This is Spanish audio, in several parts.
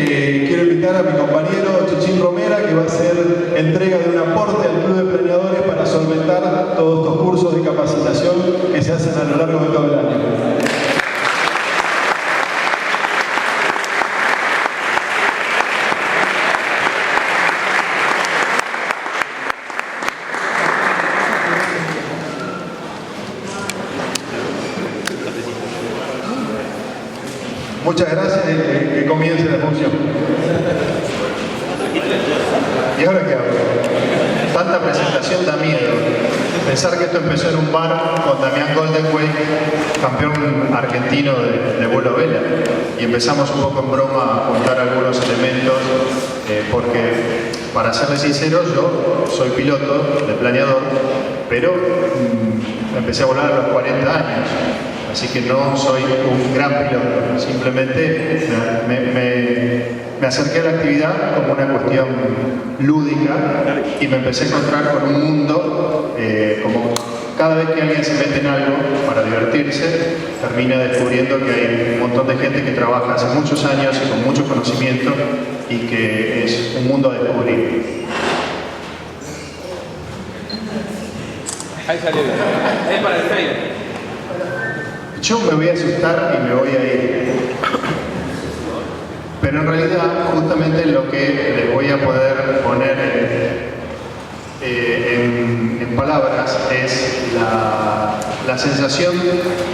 quiero invitar a mi compañero Chichín Romera, que va a hacer entrega de un aporte al Club de Planeadores para solventar todos estos cursos de capacitación que se hacen a lo largo de todo el año. Muchas gracias y que comience la función. ¿Y ahora qué hago? Tanta presentación da miedo. Pensar que esto empezó en un bar con Damián Goldenway, campeón argentino de vuelo a vela. Y empezamos un poco en broma a juntar algunos elementos, porque, para serles sincero, yo soy piloto de planeador, pero empecé a volar a los 40 años. Así que no soy un gran piloto, simplemente me acerqué a la actividad como una cuestión lúdica y me empecé a encontrar con un mundo, como cada vez que alguien se mete en algo para divertirse, termina descubriendo que hay un montón de gente que trabaja hace muchos años y con mucho conocimiento y que es un mundo a descubrir. Ahí salió. Es para el Facebook. Yo me voy a asustar y me voy a ir. Pero en realidad, justamente lo que les voy a poder poner en palabras es la sensación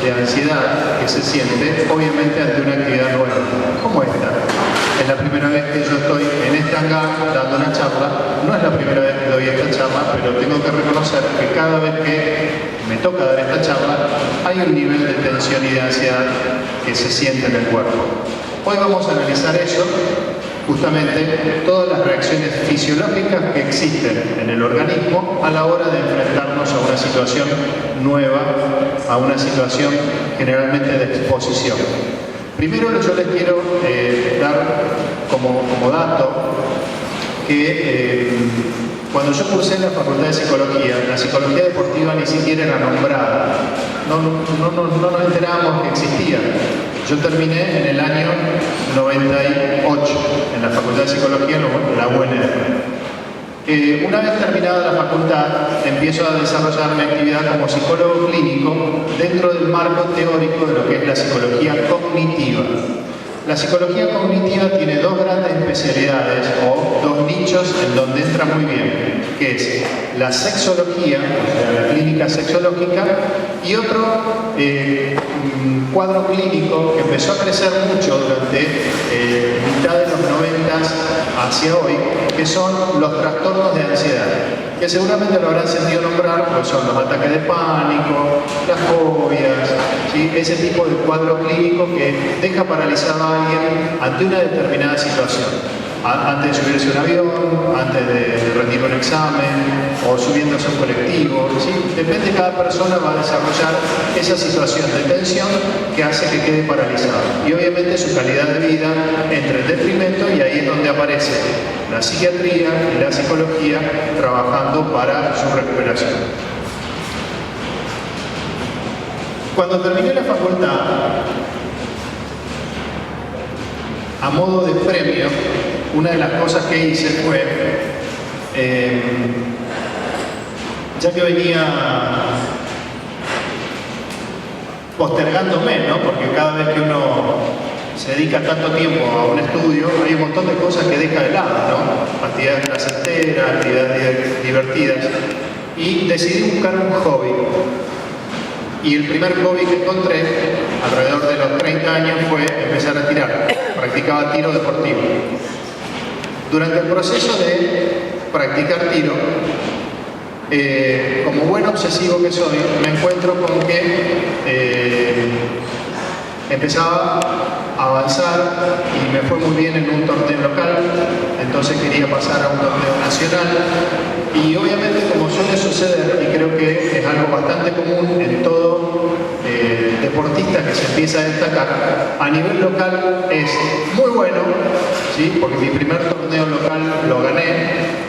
de ansiedad que se siente, obviamente, ante una actividad nueva, como esta. Es la primera vez que yo estoy en este hangar dando una charla. No es la primera vez que doy esta charla, pero tengo que reconocer que cada vez que me toca dar esta charla, hay un nivel de tensión y de ansiedad que se siente en el cuerpo. Hoy vamos a analizar eso, justamente todas las reacciones fisiológicas que existen en el organismo a la hora de enfrentarnos a una situación nueva, a una situación generalmente de exposición. Primero yo les quiero dar como dato que cuando yo cursé en la Facultad de Psicología, la psicología deportiva ni siquiera era nombrada. No nos enterábamos que existía. Yo terminé en el año 98 en la Facultad de Psicología, la UNR. Una vez terminada la facultad, empiezo a desarrollar mi actividad como psicólogo clínico dentro del marco teórico de lo que es la psicología cognitiva. La psicología cognitiva tiene dos grandes especialidades o dos nichos en donde entra muy bien, que es la sexología, o sea, la clínica sexológica, y otro cuadro clínico que empezó a crecer mucho durante mitad de los 90 hacia hoy, que son los trastornos de ansiedad, que seguramente lo habrán sentido nombrar, porque son los ataques de pánico, las fobias, ¿sí? Ese tipo de cuadro clínico que deja paralizado a alguien ante una determinada situación. Antes de subirse a un avión, antes de rendir un examen o subiéndose a un colectivo, ¿sí? Depende, cada persona va a desarrollar esa situación de tensión que hace que quede paralizado. Y obviamente su calidad de vida entra en detrimento, y ahí es donde aparece la psiquiatría y la psicología trabajando para su recuperación. Cuando terminé la facultad, a modo de premio, una de las cosas que hice fue, ya que venía postergándome, ¿no? Porque cada vez que uno se dedica tanto tiempo a un estudio, hay un montón de cosas que deja de lado, ¿no? Actividades placenteras, actividades divertidas, y decidí buscar un hobby. Y el primer hobby que encontré, alrededor de los 30 años, fue empezar a tirar. Practicaba tiro deportivo. Durante el proceso de practicar tiro, como buen obsesivo que soy, me encuentro con que empezaba a avanzar y me fue muy bien en un torneo local, entonces quería pasar a un torneo nacional, y obviamente, como suele suceder, y creo que es algo bastante común en todo deportista que se empieza a destacar, a nivel local es muy bueno, ¿sí? Porque mi primer torneo local lo gané,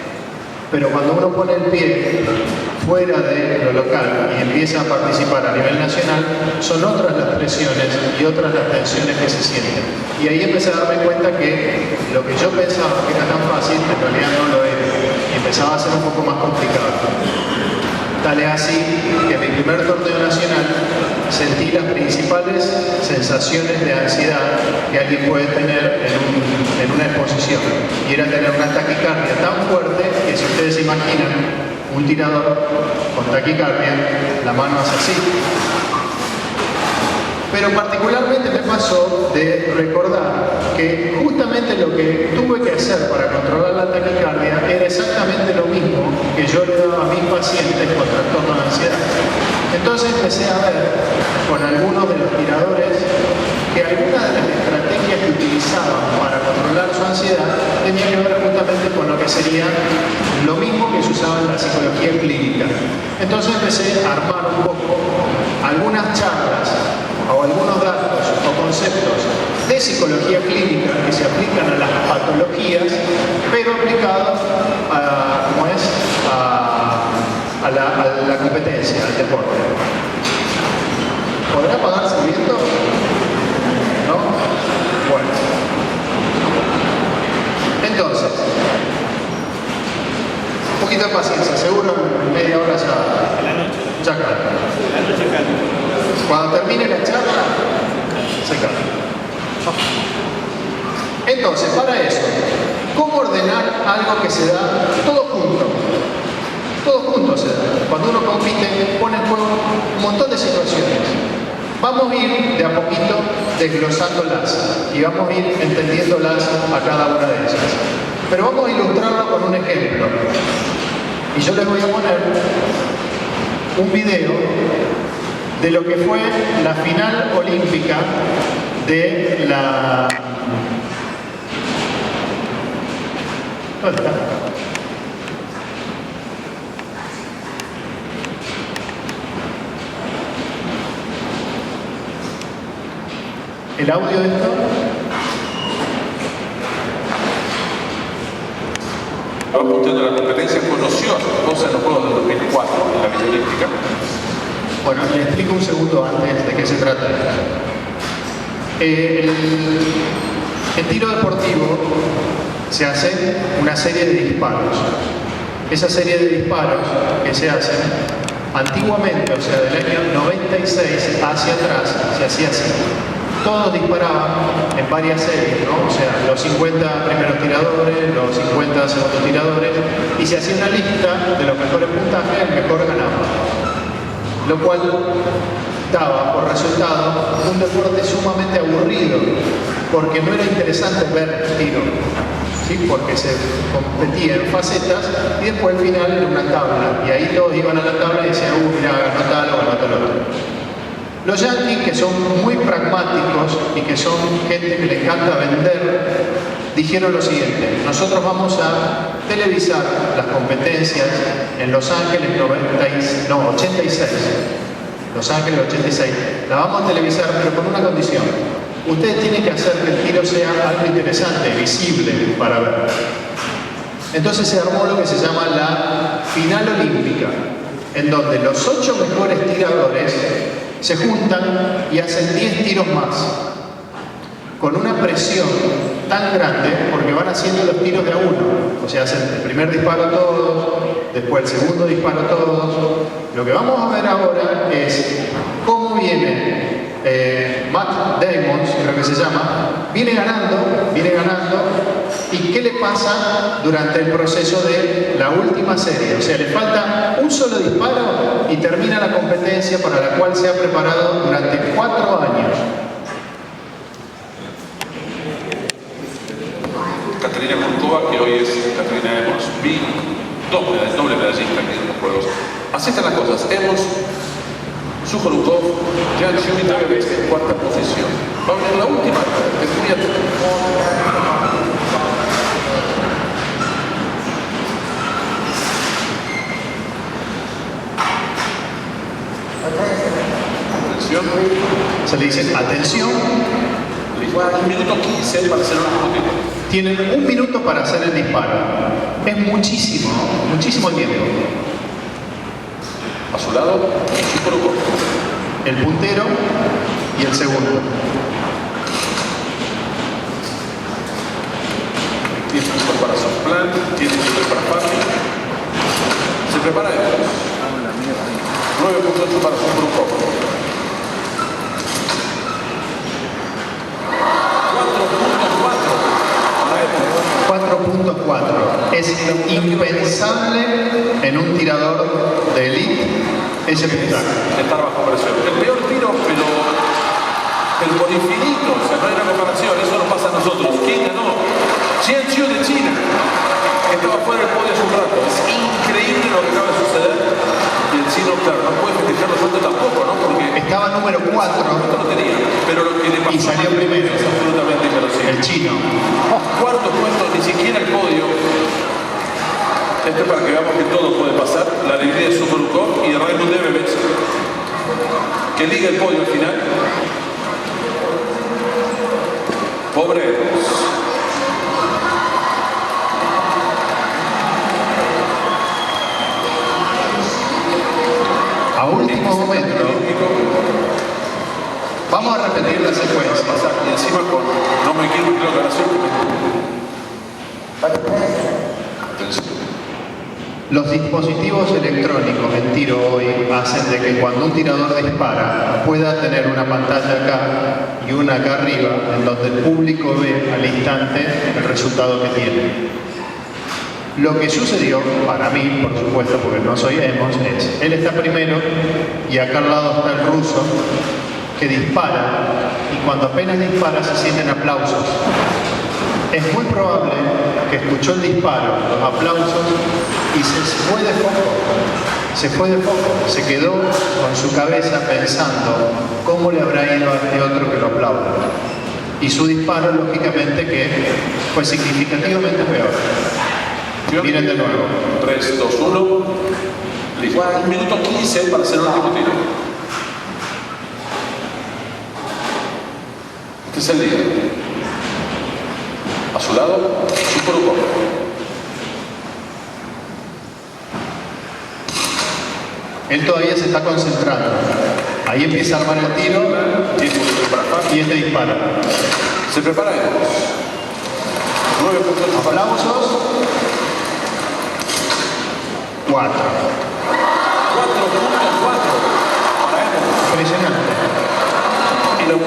Pero cuando uno pone el pie fuera de lo local y empieza a participar a nivel nacional, son otras las presiones y otras las tensiones que se sienten. Y ahí empecé a darme cuenta que lo que yo pensaba que era tan fácil, en realidad no lo era. Y empezaba a ser un poco más complicado. Tal es así que en mi primer torneo nacional sentí las principales sensaciones de ansiedad que alguien puede tener en una exposición. Y era tener una taquicardia tan fuerte que, si ustedes se imaginan un tirador con taquicardia, la mano hace así. Pero particularmente me pasó de recordar que justamente lo que tuve que hacer para controlar la taquicardia era exactamente lo mismo que yo le daba a mis pacientes con trastorno de ansiedad. Entonces empecé a ver con algunos de los tiradores que algunas de las estrategias que utilizaban para controlar su ansiedad tenían que ver justamente con lo que sería lo mismo que se usaba en la psicología clínica. Entonces empecé a armar un poco algunas charlas o algunos datos o conceptos de psicología clínica que se aplican a las patologías, pero aplicados a la competencia, al deporte. ¿Podrá apagarse el viento? ¿No? Bueno. Entonces, un poquito de paciencia, seguro en media hora ya calma. Cuando termine la charla, se calma. Entonces, para eso, ¿cómo ordenar algo que se da todo junto? Todo junto se da. Cuando uno compite, pone en juego un montón de situaciones. Vamos a ir de a poquito desglosándolas y vamos a ir entendiéndolas a cada una de ellas. Pero vamos a ilustrarlo con un ejemplo. Y yo les voy a poner un video de lo que fue la final olímpica de la... ¿Dónde está? ¿El audio de esto? Estaba escuchando la competencia conoció entonces en los Juegos del 2004 en la Villa Olímpica. Bueno, les explico un segundo antes de qué se trata. El tiro deportivo se hace una serie de disparos. Esa serie de disparos que se hacen antiguamente, o sea, del año 96 hacia atrás, se hacía así. Todos disparaban en varias series, ¿no? O sea, los 50 primeros tiradores, los 50 segundos tiradores, y se hacía una lista de los mejores puntajes, el mejor ganaba. Lo cual daba por resultado un deporte sumamente aburrido, porque no era interesante ver el tiro, ¿sí? Porque se competía en facetas y después al final era una tabla, y ahí todos iban a la tabla y decían, mira, ganó tal o ganó tal otro. Los yanquis, que son muy pragmáticos y que son gente que le encanta vender, dijeron lo siguiente: nosotros vamos a televisar las competencias en Los Ángeles 86. Los Ángeles 86. La vamos a televisar, pero con una condición. Ustedes tienen que hacer que el tiro sea algo interesante, visible para ver. Entonces se armó lo que se llama la final olímpica, en donde los 8 mejores tiradores se juntan y hacen 10 tiros más, con una presión tan grande, porque van haciendo los tiros de a uno. O sea, hacen el primer disparo todos, después el segundo disparo todos. Lo que vamos a ver ahora es cómo viene Matt Damon, creo que se llama, viene ganando, y qué le pasa durante el proceso de la última serie. O sea, le falta un solo disparo y termina la competencia para la cual se ha preparado durante 4 años. Caterina Kurtova, que hoy es Caterina Emos, doble medallista aquí en los Juegos. Así están las cosas. Emos, Sukhorukov, Jan Shumitavec en cuarta posición. Va a venir la última, es muy atento. Atención. Se le dice atención. 1 minuto 15 para hacer un último tiempo. Tienen 1 minuto para hacer el disparo. Es muchísimo, muchísimo tiempo. A su lado, Shukuru. El puntero y el segundo. Tiempo para su plan, tiempo para Fabi. Se prepara ellos. 9.8 para su grupo. 4.4. Es impensable en un tirador de elite ese puntaje. Estar bajo presión. El peor tiro, pero por infinito. O sea, no hay una comparación. Eso nos pasa a nosotros. ¿Quién ganó? Jian Qiu de China, que estaba fuera del podio hace un rato. Es increíble lo que acaba de suceder. Y el chino, claro, no puede festejar los otros tampoco, ¿no? Porque estaba número 4 no tenía. Pero lo que le pasó y salió primero. Es absolutamente inverosímil. El chino. Cuarto puesto, ni siquiera el podio. Esto es para que veamos que todo puede pasar. La alegría de Sukhorukov y de Raymond Devevich, que liga el podio al final. Pobres. A último momento, vamos a repetir la secuencia. Y encima con no me quiero creo que ahora sí. Atención. Los dispositivos electrónicos en tiro hoy hacen de que cuando un tirador dispara pueda tener una pantalla acá y una acá arriba en donde el público ve al instante el resultado que tiene. Lo que sucedió, para mí, por supuesto, porque no soy Emos, es él está primero y acá al lado está el ruso que dispara y cuando apenas dispara se sienten aplausos. Es muy probable que escuchó el disparo, los aplausos y se fue de foco. Se fue de foco, se quedó con su cabeza pensando cómo le habrá ido a este otro que lo aplaude. Y su disparo, lógicamente, que fue significativamente peor. Miren de nuevo. 3, 2, 1. Listo. 1 minuto 15 para hacer el último tiro. Este es el día. A su lado, Shukuru. Él todavía se está concentrando. Ahí empieza a armar el tiro y este dispara. Se prepara ellos. 9.8 aplausos. 4. 4.4 Impresionante.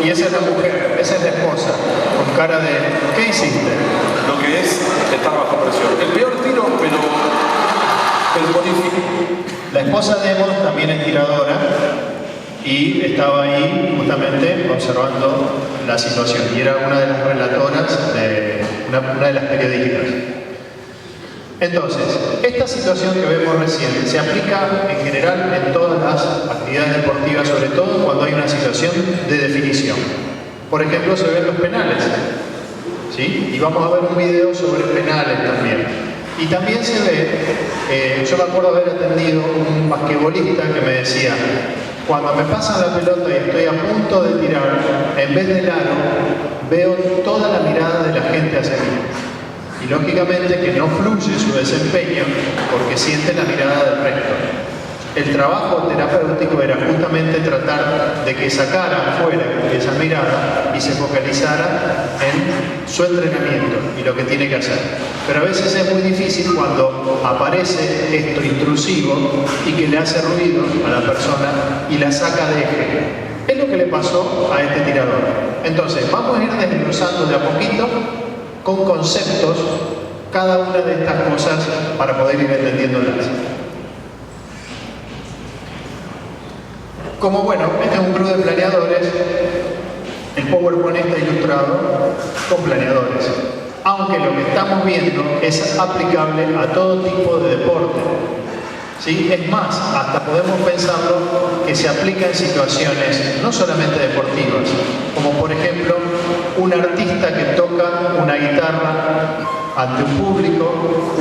Y esa es la mujer, esa es la esposa, con cara de ¿qué hiciste? Lo que es estar bajo presión. El peor tiro, pero bonito. La esposa de Emos también es tiradora y estaba ahí justamente observando la situación y era una de las relatoras de una de las periodistas. Entonces, esta situación que vemos recién se aplica en general en todas las actividades deportivas, sobre todo cuando hay una situación de definición. Por ejemplo, se ven los penales, ¿sí? Y vamos a ver un video sobre penales también. Y también se ve, yo me acuerdo haber atendido un basquetbolista que me decía, cuando me pasan la pelota y estoy a punto de tirar, en vez del aro, veo toda la mirada de la gente hacia mí. Y lógicamente que no fluye su desempeño porque siente la mirada del resto. El trabajo terapéutico era justamente tratar de que sacara afuera esa mirada y se focalizara en su entrenamiento y lo que tiene que hacer. Pero a veces es muy difícil cuando aparece esto intrusivo y que le hace ruido a la persona y la saca de eje. Es lo que le pasó a este tirador. Entonces, vamos a ir desglosando de a poquito con conceptos cada una de estas cosas para poder ir entendiéndolas. Como bueno, este es un club de planeadores, el PowerPoint está ilustrado con planeadores, aunque lo que estamos viendo es aplicable a todo tipo de deporte. ¿Sí? Es más, hasta podemos pensarlo que se aplica en situaciones no solamente deportivas, como por ejemplo un artista que toca una guitarra ante un público,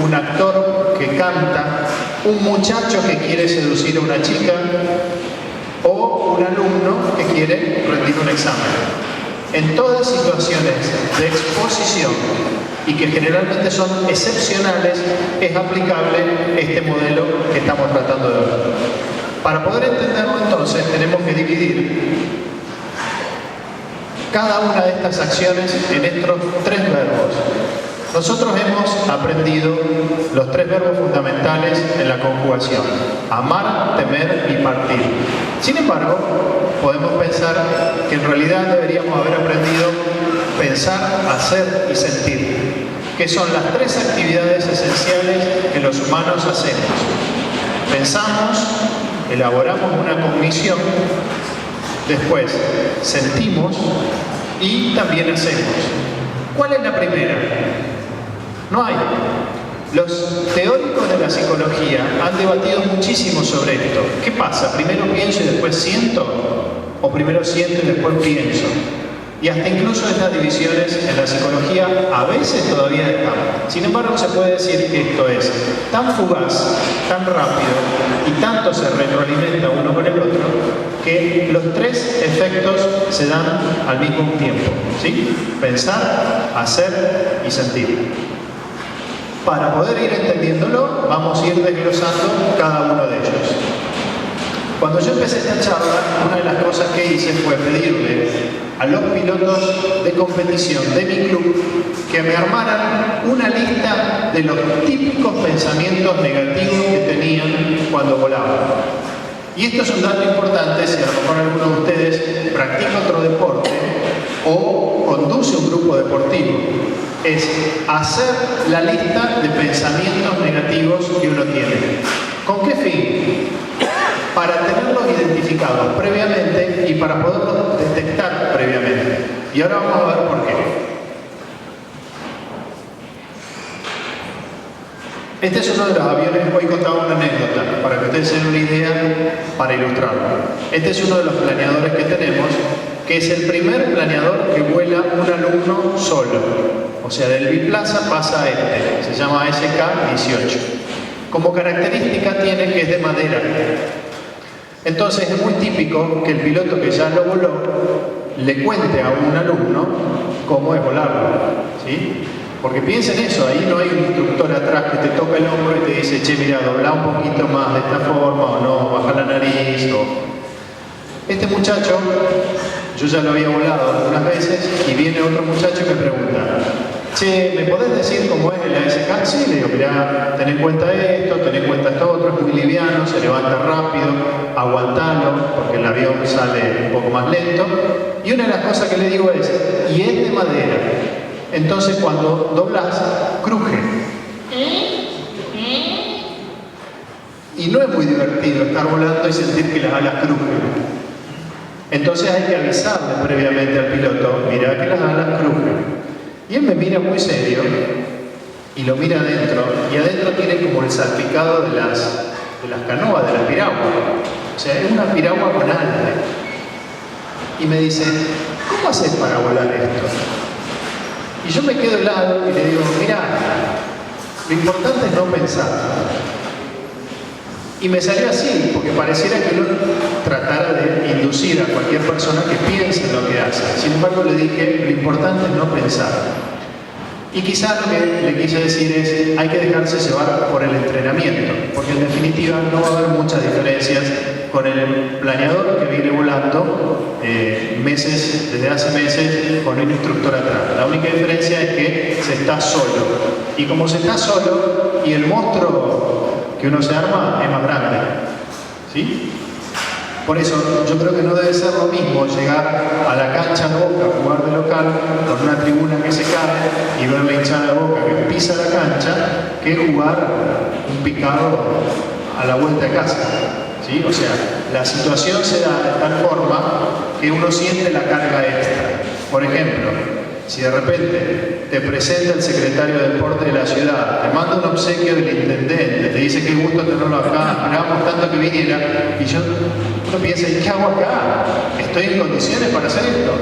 un actor que canta, un muchacho que quiere seducir a una chica o un alumno que quiere rendir un examen. en todas situaciones de exposición y que generalmente son excepcionales, es aplicable este modelo que estamos tratando de ver. Para poder entenderlo entonces tenemos que dividir cada una de estas acciones en estos 3 verbos. Nosotros hemos aprendido los 3 verbos fundamentales en la conjugación: amar, temer y partir. Sin embargo, podemos pensar que en realidad deberíamos haber aprendido pensar, hacer y sentir, que son las 3 actividades esenciales que los humanos hacemos. Pensamos, elaboramos una cognición, después sentimos y también hacemos. ¿Cuál es la primera? No hay. Los teóricos de la psicología han debatido muchísimo sobre esto. ¿Qué pasa? ¿Primero pienso y después siento? ¿O primero siento y después pienso? Y hasta incluso estas divisiones en la psicología a veces todavía están. Sin embargo, se puede decir que esto es tan fugaz, tan rápido y tanto se retroalimenta uno con el otro que los 3 efectos se dan al mismo tiempo, ¿sí? Pensar, hacer y sentir. Para poder ir entendiéndolo, vamos a ir desglosando cada uno de ellos. Cuando yo empecé esta charla, una de las cosas que hice fue pedirle a los pilotos de competición de mi club que me armaran una lista de los típicos pensamientos negativos que tenían cuando volaban. Y esto es un dato importante si a lo mejor alguno de ustedes practica otro deporte o conduce un grupo deportivo. Es hacer la lista de pensamientos negativos que uno tiene. ¿Con qué fin? Para tenerlos identificados previamente y para poderlos detectar previamente. Y ahora vamos a ver por qué. Este es uno de los aviones, hoy contaba una anécdota, para que ustedes se den una idea, para ilustrarlo. Este es uno de los planeadores que tenemos, que es el primer planeador que vuela un alumno solo. O sea, del biplaza pasa a este, se llama SK-18. Como característica tiene que es de madera. Entonces es muy típico que el piloto que ya lo voló le cuente a un alumno cómo es volarlo, ¿sí? Porque piensen eso, ahí no hay un instructor atrás que te toca el hombro y te dice, che, mira, dobla un poquito más de esta forma o no, baja la nariz o... Este muchacho, yo ya lo había volado algunas veces y viene otro muchacho que pregunta, che, ¿me podés decir cómo es el ASK? Sí, le digo, mirá, ten en cuenta esto, ten en cuenta esto otro, es muy liviano, se levanta rápido, aguantalo, porque el avión sale un poco más lento. Y una de las cosas que le digo es, y es de madera, entonces cuando doblas, cruje. Y no es muy divertido estar volando y sentir que las alas crujen. Entonces hay que avisarle previamente al piloto, mirá que las alas crujen. Y él me mira muy serio y lo mira adentro, y adentro tiene como el salpicado de las canoas, de la piragua. O sea, es una piragua con aire. Y me dice, ¿cómo haces para volar esto? Y yo me quedo helado y le digo, mira, lo importante es no pensar. Y me salió así, porque pareciera que uno tratara de inducir a cualquier persona que piense en lo que hace. Sin embargo, le dije, lo importante es no pensar. Y quizás lo que le quise decir es, hay que dejarse llevar por el entrenamiento, porque en definitiva no va a haber muchas diferencias con el planeador que viene volando desde hace meses con un instructor atrás. La única diferencia es que se está solo. Y como se está solo y el monstruo que uno se arma es más grande, ¿sí? Por eso yo creo que no debe ser lo mismo llegar a la cancha de Boca, jugar de local, con una tribuna que se cae y ver la hinchada de Boca que pisa la cancha, que jugar un picado a la vuelta de casa, ¿sí? O sea, la situación se da de tal forma que uno siente la carga extra. Por ejemplo, si de repente te presenta el secretario de Deporte de la ciudad, te manda un obsequio del intendente, te dice qué gusto tenerlo acá, esperábamos tanto que viniera, y uno piensa, ¿y qué hago acá? ¿Estoy en condiciones para hacer esto?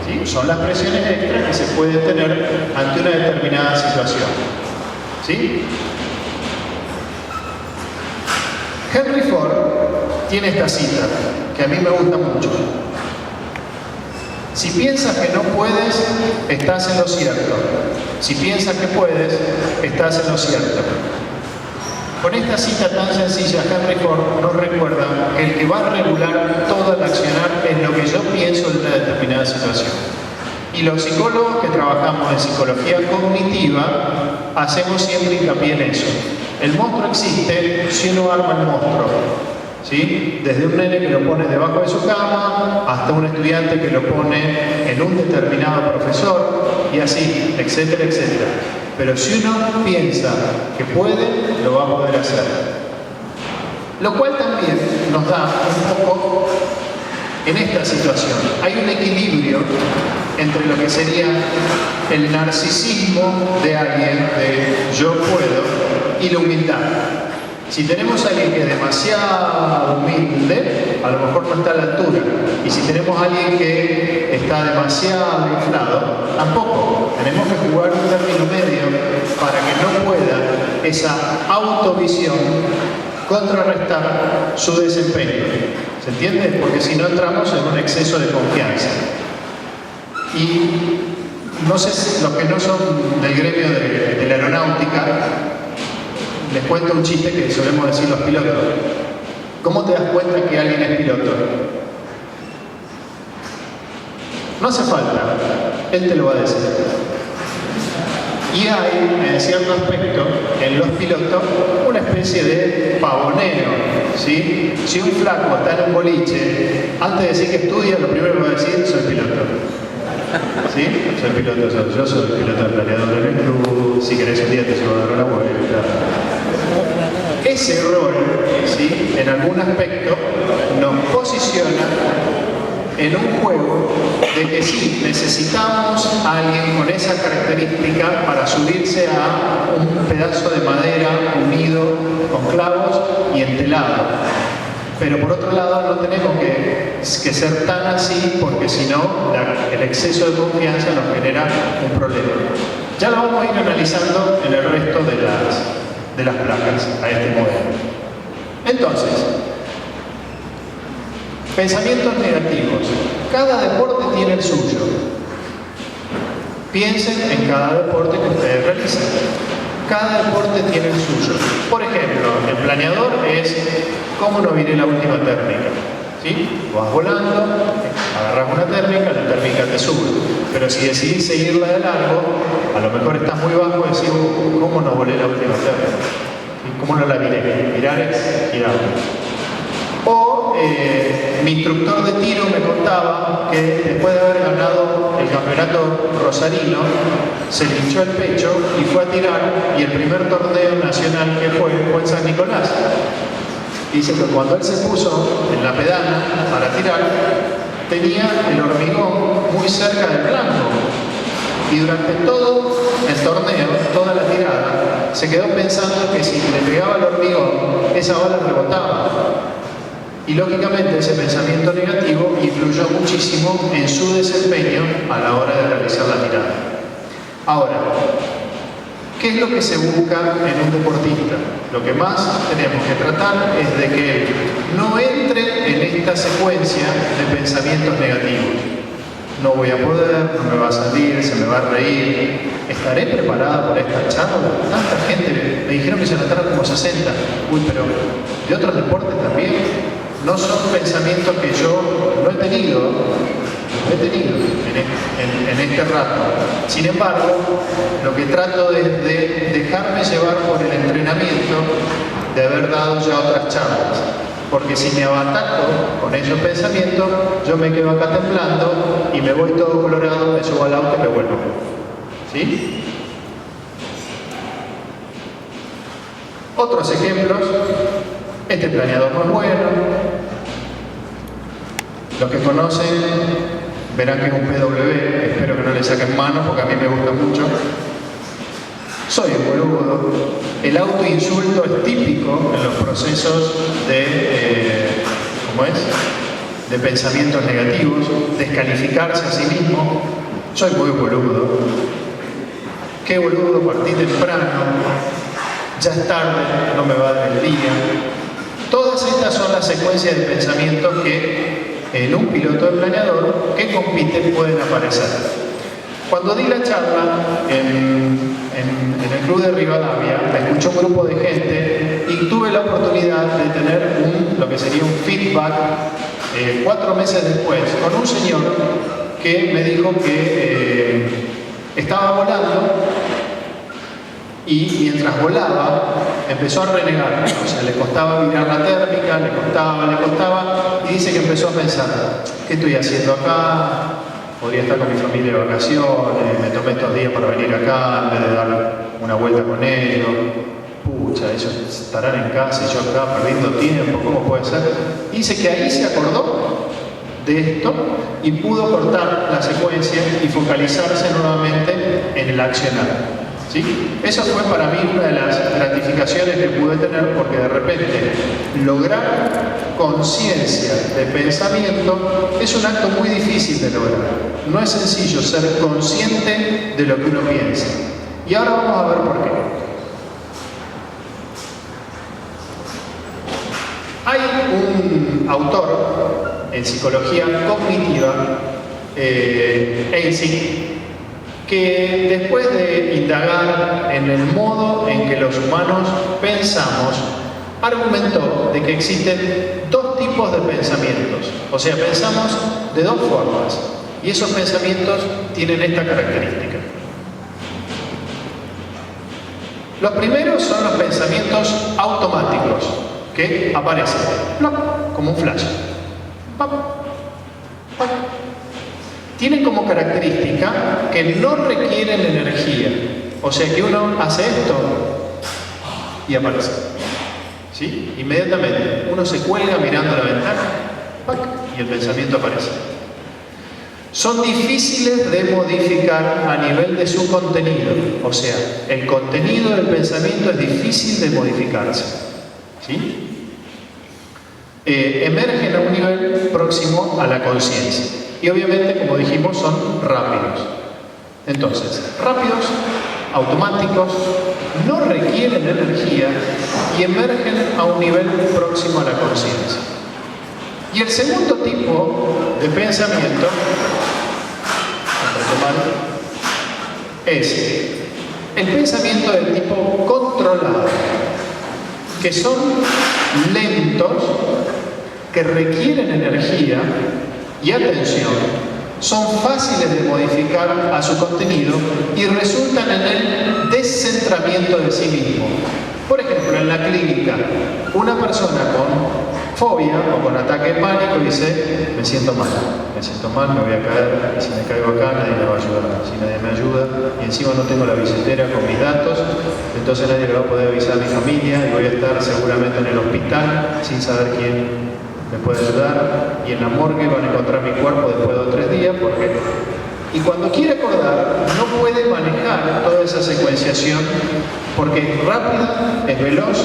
¿Sí? Son las presiones extras que se pueden tener ante una determinada situación. ¿Sí? Henry Ford tiene esta cita, que a mí me gusta mucho. Si piensas que no puedes, estás en lo cierto. Si piensas que puedes, estás en lo cierto. Con esta cita tan sencilla, Henry Ford nos recuerda que el que va a regular todo el accionar es lo que yo pienso de una determinada situación. Y los psicólogos que trabajamos en psicología cognitiva hacemos siempre hincapié en eso. El monstruo existe si uno arma el monstruo. ¿Sí? Desde un nene que lo pone debajo de su cama hasta un estudiante que lo pone en un determinado profesor y así, etcétera, etcétera. Pero si uno piensa que puede, lo va a poder hacer. Lo cual también nos da un poco en esta situación. Hay un equilibrio entre lo que sería el narcisismo de alguien, de yo puedo, y la humildad. Si tenemos a alguien que es demasiado humilde, a lo mejor no está a la altura. Y si tenemos a alguien que está demasiado inflado, tampoco. Tenemos que jugar un término medio para que no pueda esa autovisión contrarrestar su desempeño. ¿Se entiende? Porque si no entramos en un exceso de confianza. Y no sé, los que no son del gremio de la aeronáutica, les cuento un chiste que solemos decir los pilotos. ¿Cómo te das cuenta que alguien es piloto? No hace falta, él te lo va a decir. Y hay, en cierto aspecto, en los pilotos, una especie de pavoneo, ¿sí? Si un flaco está en un boliche, antes de decir que estudia, lo primero que va a decir, soy piloto. ¿Sí? Soy piloto, yo soy piloto de planeador en el club, si querés un día te llevo a dar una vuelta. Ese rol, ¿sí? En algún aspecto, nos posiciona en un juego de que sí, necesitamos a alguien con esa característica para subirse a un pedazo de madera unido con clavos y entelado. Pero por otro lado no tenemos que ser tan así, porque si no, el exceso de confianza nos genera un problema. Ya lo vamos a ir analizando en el resto de las placas a este modelo. Entonces, pensamientos negativos. Cada deporte tiene el suyo. Piensen en cada deporte que ustedes realicen. Cada deporte tiene el suyo. Por ejemplo, el planeador es cómo no viene la última térmica. ¿Sí? Vas volando, agarras una térmica, la térmica te sube. Pero si decidís seguirla de largo, a lo mejor estás muy bajo y decís, ¿cómo no volé la última térmica? ¿Cómo no la miré? Mirar es girar. O mi instructor de tiro me contaba que después de haber ganado el campeonato rosarino, se le hinchó el pecho y fue a tirar, y el primer torneo nacional que fue en San Nicolás. Dice que cuando él se puso en la pedana para tirar, tenía el hormigón muy cerca del blanco. Y durante todo el torneo, toda la tirada, se quedó pensando que si le pegaba el hormigón, esa bala rebotaba. Y lógicamente ese pensamiento negativo influyó muchísimo en su desempeño a la hora de realizar la tirada. Ahora, ¿qué es lo que se busca en un deportista? Lo que más tenemos que tratar es de que él no entre en esta secuencia de pensamientos negativos. No voy a poder, no me va a salir, se me va a reír. ¿Estaré preparada para esta charla? Tanta gente, me dijeron que se anotaron como 60. Uy, pero de otros deportes también. No son pensamientos que yo no he tenido en este rato. Sin embargo, lo que trato es de dejarme llevar por el entrenamiento de haber dado ya otras charlas. Porque si me abataco con esos pensamientos, yo me quedo acá temblando y me voy todo colorado, me subo al auto y me vuelvo. ¿Sí? Otros ejemplos. Este planeador no es bueno. Los que conocen verán que es un PW, espero que no le saquen mano porque a mí me gusta mucho. Soy un boludo. El autoinsulto es típico en los procesos de, de pensamientos negativos, descalificarse a sí mismo. Soy muy boludo. Qué boludo, partí temprano, ya es tarde, no me va a dar el día. Todas estas son las secuencias de pensamientos que en un piloto de planeador que compite pueden aparecer. Cuando di la charla en el Club de Rivadavia, me escuchó un grupo de gente y tuve la oportunidad de tener lo que sería un feedback 4 meses después con un señor que me dijo que estaba volando y mientras volaba empezó a renegar, o sea, le costaba mirar la térmica, le costaba, y dice que empezó a pensar, ¿qué estoy haciendo acá? Podría estar con mi familia de vacaciones, me tomé estos días para venir acá en vez de dar una vuelta con ellos. Pucha, ellos estarán en casa y yo acá perdiendo tiempo, ¿cómo puede ser? Dice que ahí se acordó de esto y pudo cortar la secuencia y focalizarse nuevamente en el accionar. ¿Sí? Eso fue para mí una de las gratificaciones que pude tener, porque de repente lograr conciencia de pensamiento es un acto muy difícil de lograr. No es sencillo ser consciente de lo que uno piensa. Y ahora vamos a ver por qué. Hay un autor en psicología cognitiva, Eysenck, que después de indagar en el modo en que los humanos pensamos, argumentó de que existen 2 tipos de pensamientos. O sea, pensamos de 2 formas. Y esos pensamientos tienen esta característica. Los primeros son los pensamientos automáticos, que aparecen como un flash. Tienen como característica que no requieren energía. O sea que uno hace esto y aparece. ¿Sí? Inmediatamente. Uno se cuelga mirando la ventana y el pensamiento aparece. Son difíciles de modificar a nivel de su contenido. O sea, el contenido del pensamiento es difícil de modificarse. ¿Sí? Emergen a un nivel próximo a la conciencia. Y obviamente, como dijimos, son rápidos. Entonces, rápidos, automáticos, no requieren energía y emergen a un nivel próximo a la conciencia. Y el segundo tipo de pensamiento es el pensamiento del tipo controlado, que son lentos, que requieren energía y atención, son fáciles de modificar a su contenido y resultan en el descentramiento de sí mismo. Por ejemplo, en la clínica, una persona con fobia o con ataque de pánico dice: me siento mal, me voy a caer, si me caigo acá nadie me va a ayudar, si nadie me ayuda y encima no tengo la billetera con mis datos, entonces nadie le va a poder avisar a mi familia y voy a estar seguramente en el hospital sin saber quién me puede ayudar, y en la morgue van a encontrar mi cuerpo después de 2 o 3 días, porque... Y cuando quiere acordar, no puede manejar toda esa secuenciación porque es rápida, es veloz,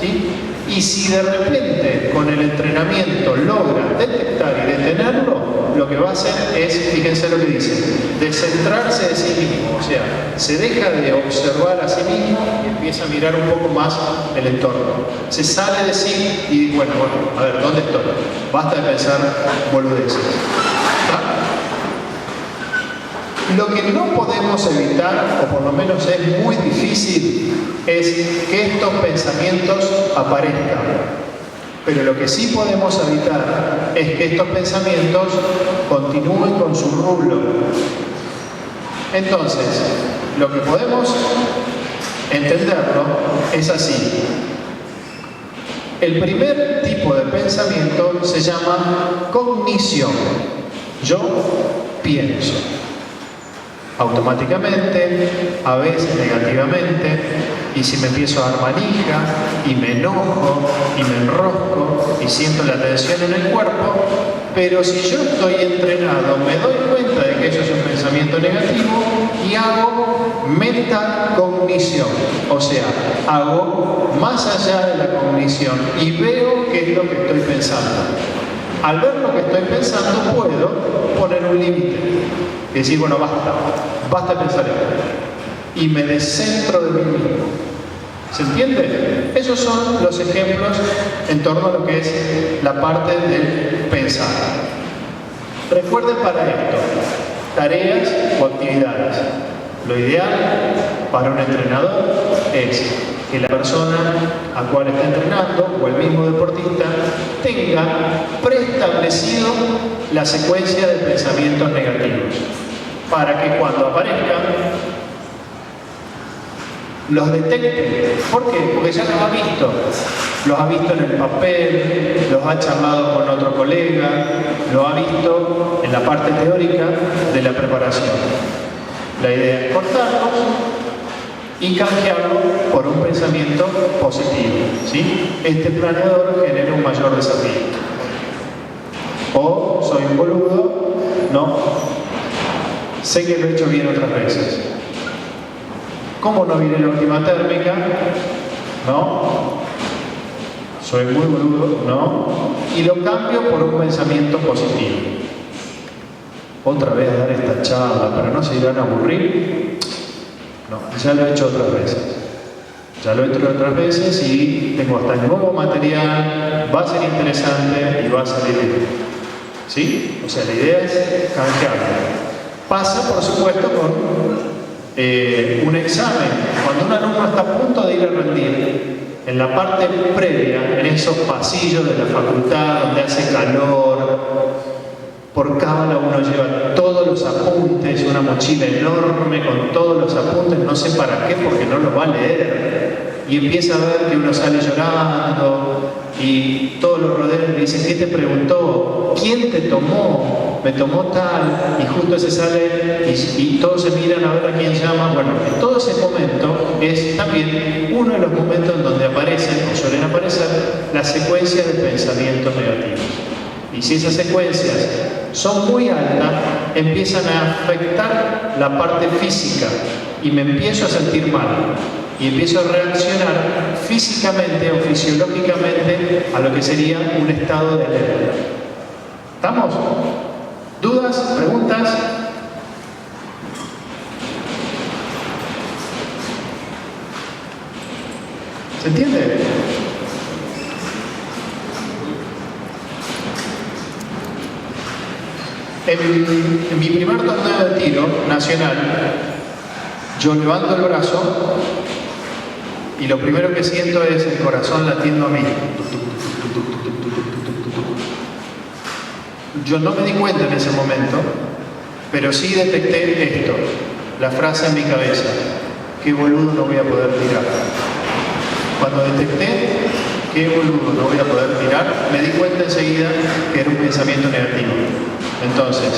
¿sí? Y si de repente con el entrenamiento logra detectar y detenerlo, lo que va a hacer es, fíjense lo que dice, descentrarse de sí mismo. O sea, se deja de observar a sí mismo y empieza a mirar un poco más el entorno. Se sale de sí y bueno, a ver, ¿dónde estoy? Basta de pensar boludeces. Lo que no podemos evitar, o por lo menos es muy difícil, es que estos pensamientos aparezcan. Pero lo que sí podemos evitar es que estos pensamientos continúen con su rublo. Entonces, lo que podemos entenderlo es así. El primer tipo de pensamiento se llama cognición. Yo pienso. Automáticamente, a veces negativamente, y si me empiezo a dar manija, y me enojo, y me enrosco, y siento la tensión en el cuerpo, pero si yo estoy entrenado, me doy cuenta de que eso es un pensamiento negativo y hago metacognición, o sea, hago más allá de la cognición y veo qué es lo que estoy pensando. Al ver lo que estoy pensando, puedo poner un límite. Y decir, bueno, basta de pensar esto. Y me descentro de mí mismo. ¿Se entiende? Esos son los ejemplos en torno a lo que es la parte del pensar. Recuerden para esto, tareas o actividades. Lo ideal para un entrenador es que la persona a cual está entrenando o el mismo deportista tenga preestablecido la secuencia de pensamientos negativos para que cuando aparezcan los detecte. ¿Por qué? Porque ya los ha visto. Los ha visto en el papel, los ha charlado con otro colega, lo ha visto en la parte teórica de la preparación. La idea es cortarlos y canjearlo por un pensamiento positivo, ¿sí? Este planeador genera un mayor desafío. O soy un boludo, no. Sé que lo he hecho bien otras veces. ¿Cómo no vine la última térmica? No. Soy muy boludo, no. Y lo cambio por un pensamiento positivo. Otra vez dar esta charla, pero no se irán a aburrir. No, ya lo he hecho otras veces. Ya lo he hecho otras veces y tengo hasta el nuevo material, va a ser interesante y va a salir bien. ¿Sí? O sea, la idea es canjearlo. Pasa, por supuesto, con un examen. Cuando un alumno está a punto de ir a rendir, en la parte previa, en esos pasillos de la facultad donde hace calor, por cábala uno lleva todos los apuntes, una mochila enorme con todos los apuntes, no sé para qué, porque no los va a leer. Y empieza a ver que uno sale llorando y todos los rodeos le dicen, ¿qué te preguntó? ¿Quién te tomó? Me tomó tal, y justo ese sale y todos se miran a ver a quién llama. Bueno, en todo ese momento es también uno de los momentos en donde aparecen, o suelen aparecer, las secuencias de pensamientos negativos. Y si esas secuencias son muy altas, empiezan a afectar la parte física y me empiezo a sentir mal. Y empiezo a reaccionar físicamente o fisiológicamente a lo que sería un estado de alerta. ¿Estamos? ¿Dudas? ¿Preguntas? ¿Se entiende? En mi primer torneo de tiro nacional, yo levanto el brazo y lo primero que siento es el corazón latiendo a mí. Yo no me di cuenta en ese momento, pero sí detecté esto, la frase en mi cabeza: qué boludo no voy a poder tirar. Cuando detecté qué boludo no voy a poder tirar, me di cuenta enseguida que era un pensamiento negativo. Entonces,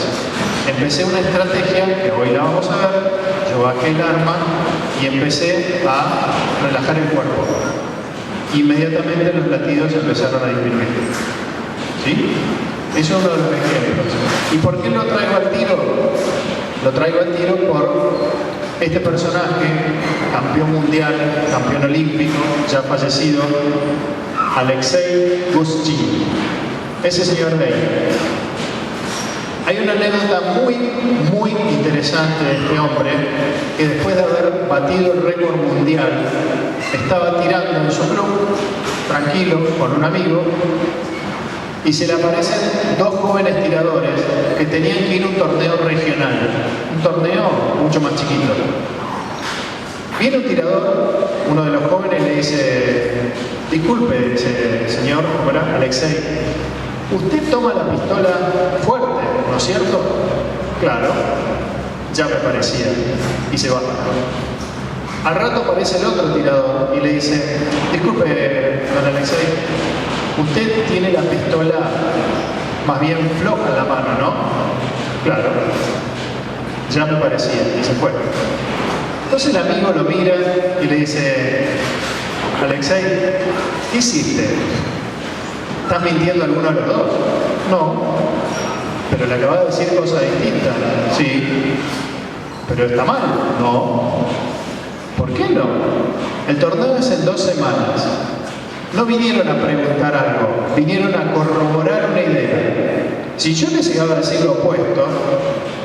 empecé una estrategia que hoy la vamos a ver. Yo bajé el arma y empecé a relajar el cuerpo. Inmediatamente los latidos empezaron a disminuir. ¿Sí? Eso es uno de los ejemplos. ¿Y por qué lo traigo al tiro? Lo traigo al tiro por este personaje, campeón mundial, campeón olímpico, ya fallecido, Alexei Gustin. Ese señor de ahí. Hay una anécdota muy interesante de este hombre, que después de haber batido el récord mundial, estaba tirando en su club, tranquilo, con un amigo, y se le aparecen dos jóvenes tiradores que tenían que ir a un torneo regional, un torneo mucho más chiquito. Viene un tirador, uno de los jóvenes le dice: disculpe, dice, señor, ¿verdad? Alexei, usted toma la pistola fuerte, ¿no es cierto? Claro, ya me parecía. Y se va. Al rato aparece el otro tirador y le dice: disculpe, don Alexei, usted tiene la pistola más bien floja en la mano, ¿no? Claro, ya me parecía. Y se fue. Entonces el amigo lo mira y le dice: Alexei, ¿qué hiciste? ¿Estás mintiendo a alguno de los dos? No, pero le acabas de decir cosas distintas. Sí, pero está mal. No. ¿Por qué no? El torneo es en 2 semanas. No vinieron a preguntar algo, vinieron a corroborar una idea. Si yo les llegaba a decir lo opuesto,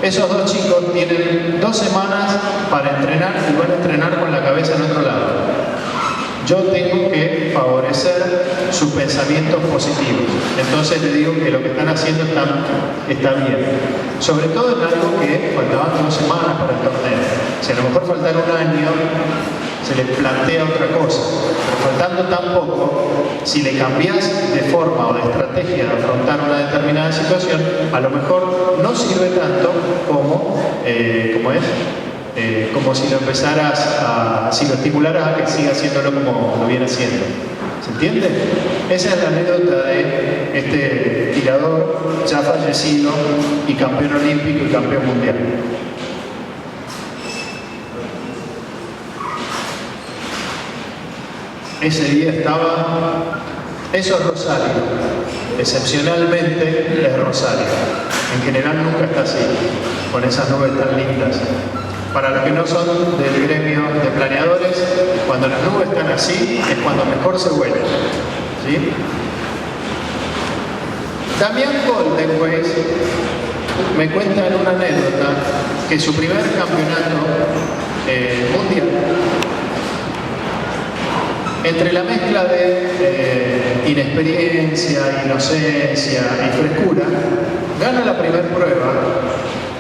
esos dos chicos tienen 2 semanas para entrenar y van a entrenar con la cabeza en otro lado. Yo tengo que favorecer sus pensamientos positivos. Entonces le digo que lo que están haciendo está bien. Sobre todo en algo que faltaban 2 semanas para el torneo. Si a lo mejor faltara un año, se le plantea otra cosa. Pero faltando tan poco, si le cambias de forma o de estrategia de afrontar una determinada situación, a lo mejor no sirve tanto como si lo si lo estimularas a que siga haciéndolo como lo viene haciendo. ¿Se entiende? Esa es la anécdota de este tirador ya fallecido y campeón olímpico y campeón mundial. Ese día estaba... Eso es Rosario. Excepcionalmente es Rosario. En general nunca está así, con esas nubes tan lindas. Para los que no son del gremio de planeadores, cuando las nubes están así, es cuando mejor se vuelan. ¿Sí? Damián Goldenweis me cuenta en una anécdota que su primer campeonato mundial, entre la mezcla de inexperiencia, inocencia y frescura, gana la primera prueba.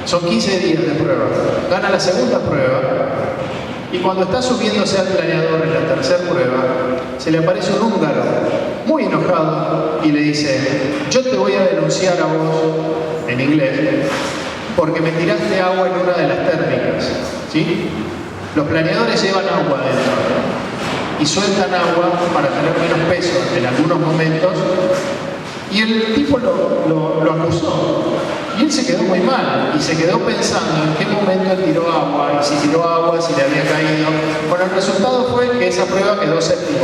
Son 15 días de prueba. Gana la segunda prueba y cuando está subiéndose al planeador en la tercera prueba, se le aparece un húngaro muy enojado y le dice: yo te voy a denunciar a vos, en inglés, porque me tiraste agua en una de las térmicas. ¿Sí? Los planeadores llevan agua dentro y sueltan agua para tener menos peso en algunos momentos, y el tipo lo acusó. Y él se quedó muy mal y se quedó pensando en qué momento él tiró agua, y si tiró agua, si le había caído. Bueno, el resultado fue que esa prueba quedó séptimo.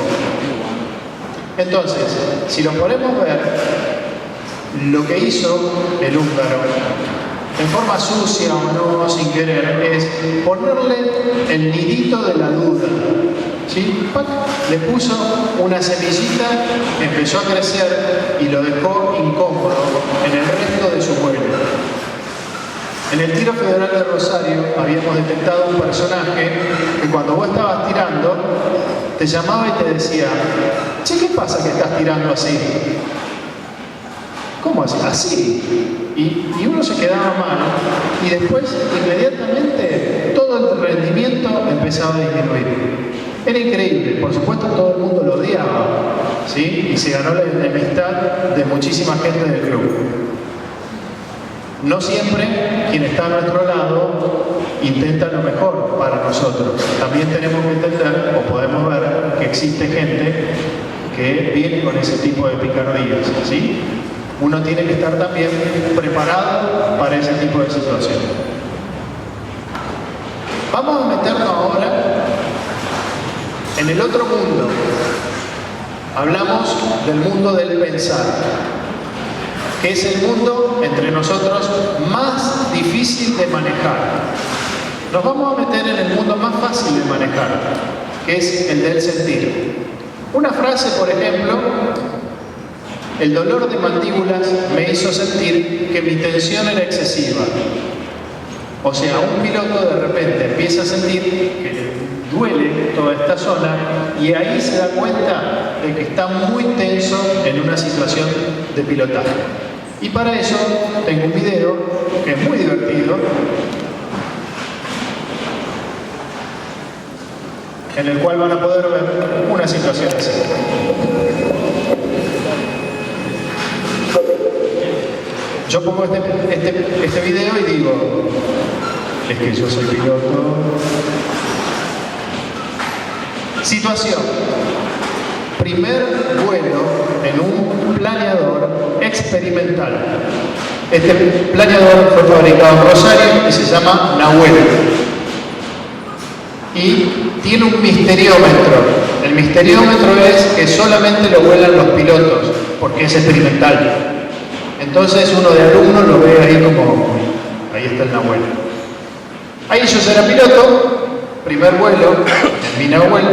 Entonces, si lo podemos ver, lo que hizo el húngaro, en forma sucia o no, sin querer, es ponerle el nidito de la duda. ¿Sí? Le puso una semillita que empezó a crecer y lo dejó incómodo en el resto de su vuelo. En el tiro federal de Rosario habíamos detectado un personaje que cuando vos estabas tirando te llamaba y te decía: che, ¿qué pasa que estás tirando así? ¿Cómo así? Así. Y uno se quedaba mal y después inmediatamente todo el rendimiento empezaba a disminuir. Era increíble, por supuesto todo el mundo lo odiaba, ¿sí? Y se ganó la enemistad de muchísima gente del club. No siempre quien está a nuestro lado intenta lo mejor para nosotros. También tenemos que entender, o podemos ver, que existe gente que viene con ese tipo de picardías, ¿sí? Uno tiene que estar también preparado para ese tipo de situación. Vamos a meternos ahora en el otro mundo. Hablamos del mundo del pensar, que es el mundo entre nosotros más difícil de manejar. Nos vamos a meter en el mundo más fácil de manejar, que es el del sentir. Una frase, por ejemplo: el dolor de mandíbulas me hizo sentir que mi tensión era excesiva. O sea, un piloto de repente empieza a sentir que duele toda esta zona y ahí se da cuenta de que está muy tenso en una situación de pilotaje. Y para eso tengo un video que es muy divertido, en el cual van a poder ver una situación así. Yo pongo este video y digo: es que yo soy piloto. Situación: primer vuelo en un planeador experimental. Este planeador fue fabricado en Rosario y se llama Nahuel. Y tiene un misteriómetro. El misteriómetro es que solamente lo vuelan los pilotos, porque es experimental. Entonces uno de alumnos lo ve ahí como... ahí está el Nahuel. Ahí yo será piloto, primer vuelo en mi Nahuel,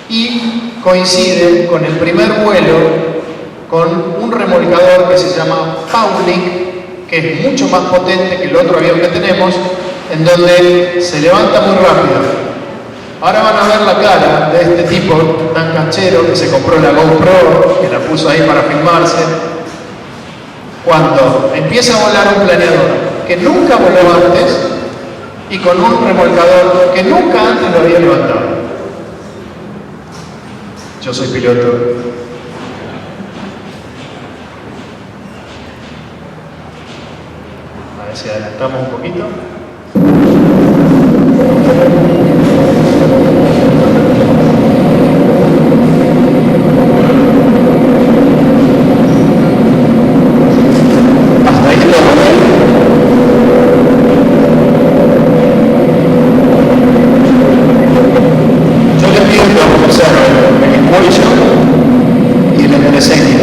y coincide con el primer vuelo con un remolcador que se llama Pauling, que es mucho más potente que el otro avión que tenemos, en donde se levanta muy rápido. Ahora van a ver la cara de este tipo tan canchero que se compró la GoPro, que la puso ahí para filmarse, cuando empieza a volar un planeador que nunca voló antes y con un remolcador que nunca antes lo había levantado. Yo soy piloto. A ver si adelantamos un poquito. Hasta ahí todo bien. Yo les pido que observen el cuello y el entreceño.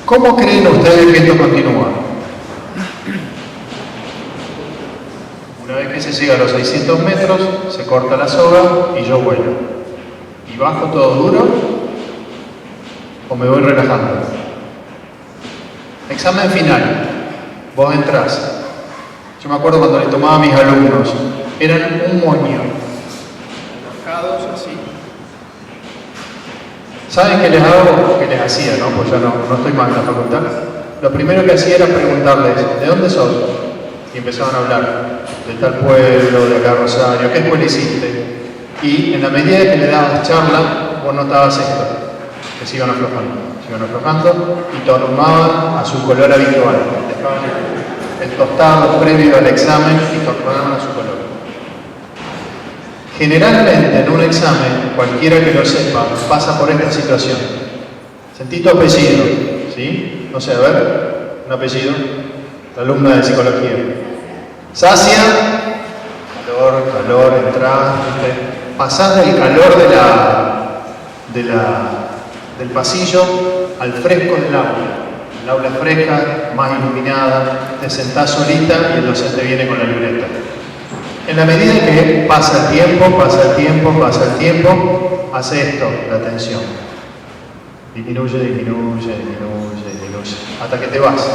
¿Cómo creen ustedes que esto continúa? Una vez que se llega a los 600 metros, se corta la soga y yo vuelo. ¿Y bajo todo duro o me voy relajando? Examen final. Vos entrás. Yo me acuerdo cuando le tomaba a mis alumnos, eran un moño. Enroscados así. ¿Saben qué les hago? ¿Qué les hacía, no? Pues ya no estoy más en la facultad. Lo primero que hacía era preguntarles, ¿de dónde sos? Y empezaban a hablar, de tal pueblo, de acá Rosario, ¿qué escuela hiciste? Y en la medida que le dabas charla, vos notabas esto, que se iban aflojando y tomaban a su color habitual. Dejaban el tostado previo al examen y tornaban a su color. Generalmente en un examen, cualquiera que lo sepa, pasa por esta situación. Sentí tu apellido, ¿sí? No sé, a ver, un apellido, la alumna de psicología. Sacia, calor, entrás, pasás del calor del pasillo al fresco del aula. El aula es fresca, más iluminada, te sentás solita y el docente viene con la libreta. En la medida que pasa el tiempo, hace esto, la tensión. Disminuye, hasta que te vas.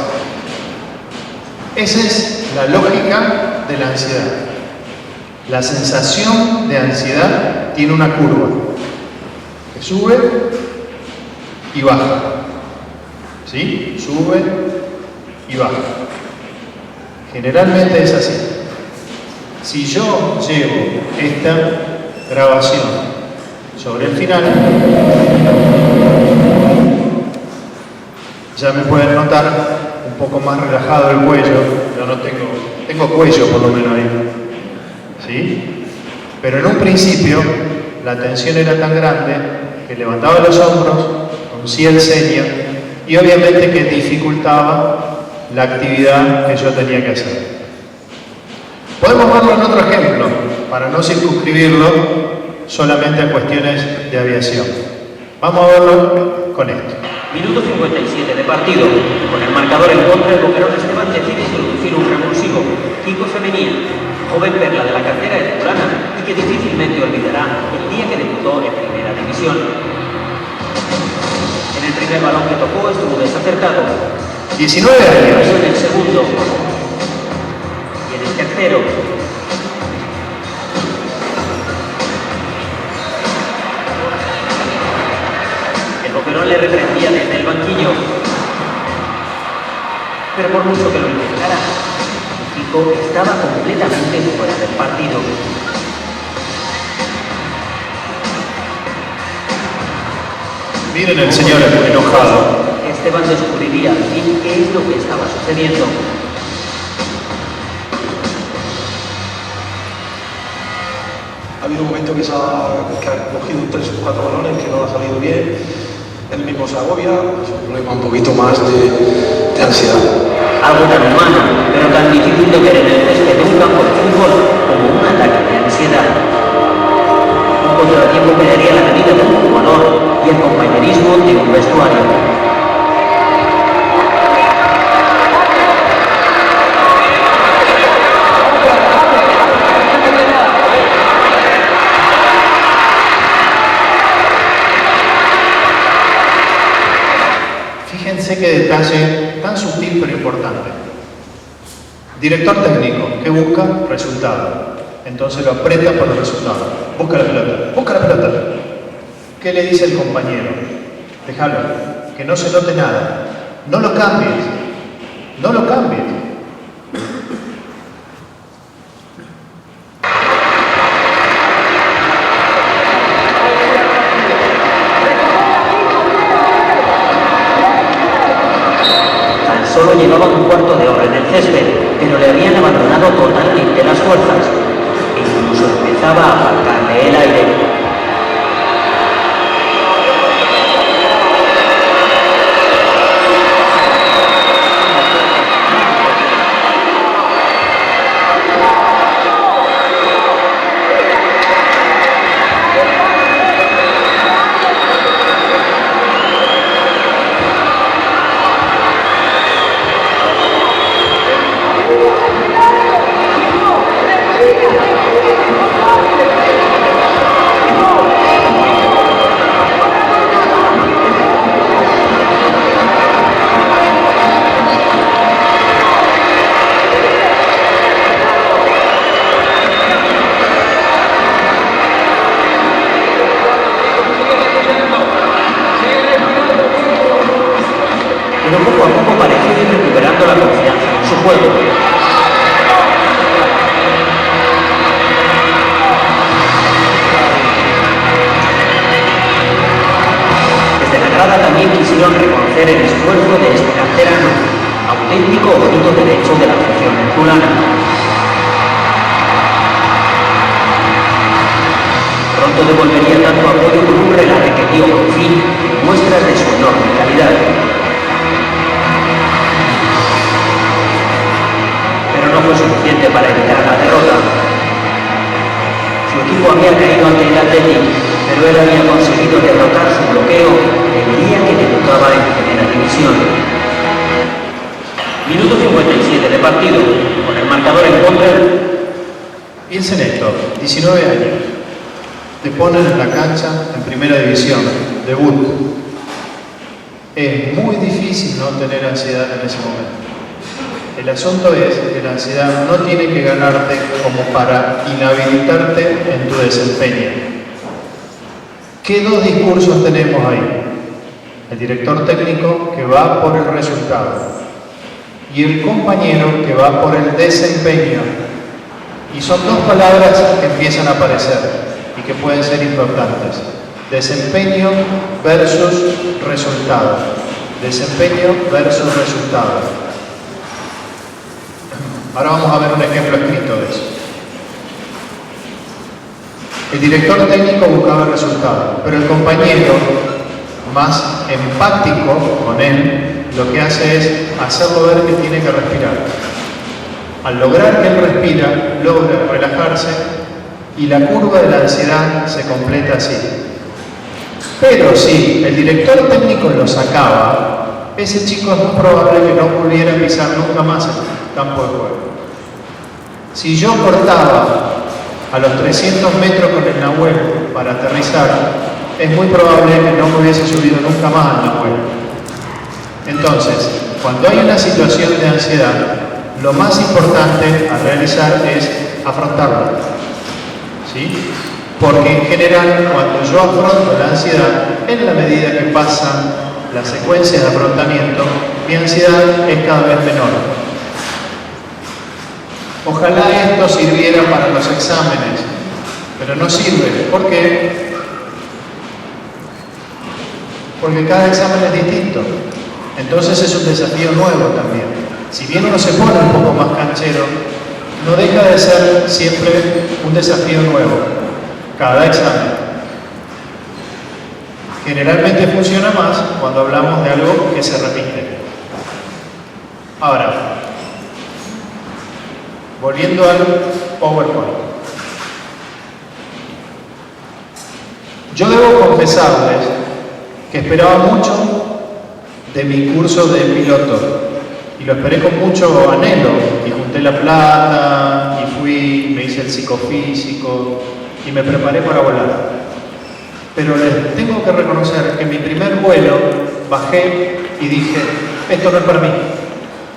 Esa es la lógica de la ansiedad. La sensación de ansiedad tiene una curva que sube y baja. ¿Sí? Sube y baja. Generalmente es así. Si yo llevo esta grabación sobre el final, ya me pueden notar un poco más relajado el cuello. Yo no tengo cuello por lo menos ahí, ¿sí? Pero en un principio la tensión era tan grande que levantaba los hombros, fruncía el ceño y obviamente que dificultaba la actividad que yo tenía que hacer. Podemos verlo en otro ejemplo, para no circunscribirlo solamente a cuestiones de aviación. Vamos a verlo con esto. Minuto 57 de partido. Con el marcador en contra, el boquerón Esteban decide introducir un revulsivo. Kiko Femenía, joven perla de la cantera herculana y que difícilmente olvidará el día que debutó en Primera División. En el primer balón que tocó estuvo desacertado. 19 años. En el segundo. Y en el tercero. El boquerón le reprendía desde el banquillo. Pero por mucho que lo intentara, Kiko estaba completamente fuera del partido. Miren el señor enojado. Esteban descubriría al fin qué es lo que estaba sucediendo. Ha habido un momento que ha cogido 3 o 4 balones que no ha salido bien, él mismo se agobia, es un problema un poquito más de ansiedad. Algo tan humano, pero tan difícil de ver en el césped de un campo de fútbol como un ataque de ansiedad. Un contratiempo que daría la medida del jugador y el compañerismo de un vestuario. Fíjense qué detalle tan sutil pero importante. Director técnico que busca resultado. Entonces lo aprieta por el resultado. Busca la pelota, busca la pelota. ¿Qué le dice el compañero? Déjalo, que no se note nada. No lo cambies, no lo cambies. Solo llevaban un cuarto de hora en el césped, pero le habían abandonado totalmente las fuerzas. E incluso empezaba a faltarle el aire. Pero poco a poco parecía ir recuperando la confianza en su juego. Desde la grada también quisieron reconocer el esfuerzo de este canterano, auténtico oído derecho de la afición herculana. Pronto devolvería tanto apoyo con un relato que dio por fin muestras de su enorme calidad. Pero no fue suficiente para evitar la derrota. Su equipo había caído ante el Athletic, pero él había conseguido derrotar su bloqueo el día que debutaba en Primera División. Minuto 57 de partido, con el marcador en contra. Piensen esto, 19 años. Te ponen en la cancha en Primera División, debut. Es muy difícil no tener ansiedad en ese momento. El asunto es que la ansiedad no tiene que ganarte como para inhabilitarte en tu desempeño. ¿Qué dos discursos tenemos ahí? El director técnico que va por el resultado y el compañero que va por el desempeño. Y son dos palabras que empiezan a aparecer y que pueden ser importantes. Desempeño versus resultado. Desempeño versus resultado. Ahora vamos a ver un ejemplo escrito de eso. El director técnico buscaba el resultado, pero el compañero, más empático con él, lo que hace es hacerlo ver que tiene que respirar. Al lograr que él respira, logra relajarse y la curva de la ansiedad se completa así. Pero si el director técnico lo sacaba, ese chico es muy probable que no volviera a pisar nunca más el campo de juego. Si yo cortaba a los 300 metros con el Nahuel para aterrizar, es muy probable que no me hubiese subido nunca más al Nahuel. Entonces, cuando hay una situación de ansiedad, lo más importante a realizar es afrontarla. ¿Sí? Porque en general, cuando yo afronto la ansiedad, en la medida que pasan las secuencias de afrontamiento, mi ansiedad es cada vez menor. Ojalá esto sirviera para los exámenes, pero no sirve. ¿Por qué? Porque cada examen es distinto. Entonces es un desafío nuevo también. Si bien uno se pone un poco más canchero, no deja de ser siempre un desafío nuevo, cada examen. Generalmente funciona más cuando hablamos de algo que se repite. Ahora, volviendo al PowerPoint. Yo debo confesarles que esperaba mucho de mi curso de piloto y lo esperé con mucho anhelo y junté la plata y fui, me hice el psicofísico y me preparé para volar. Pero les tengo que reconocer que en mi primer vuelo bajé y dije, esto no es para mí,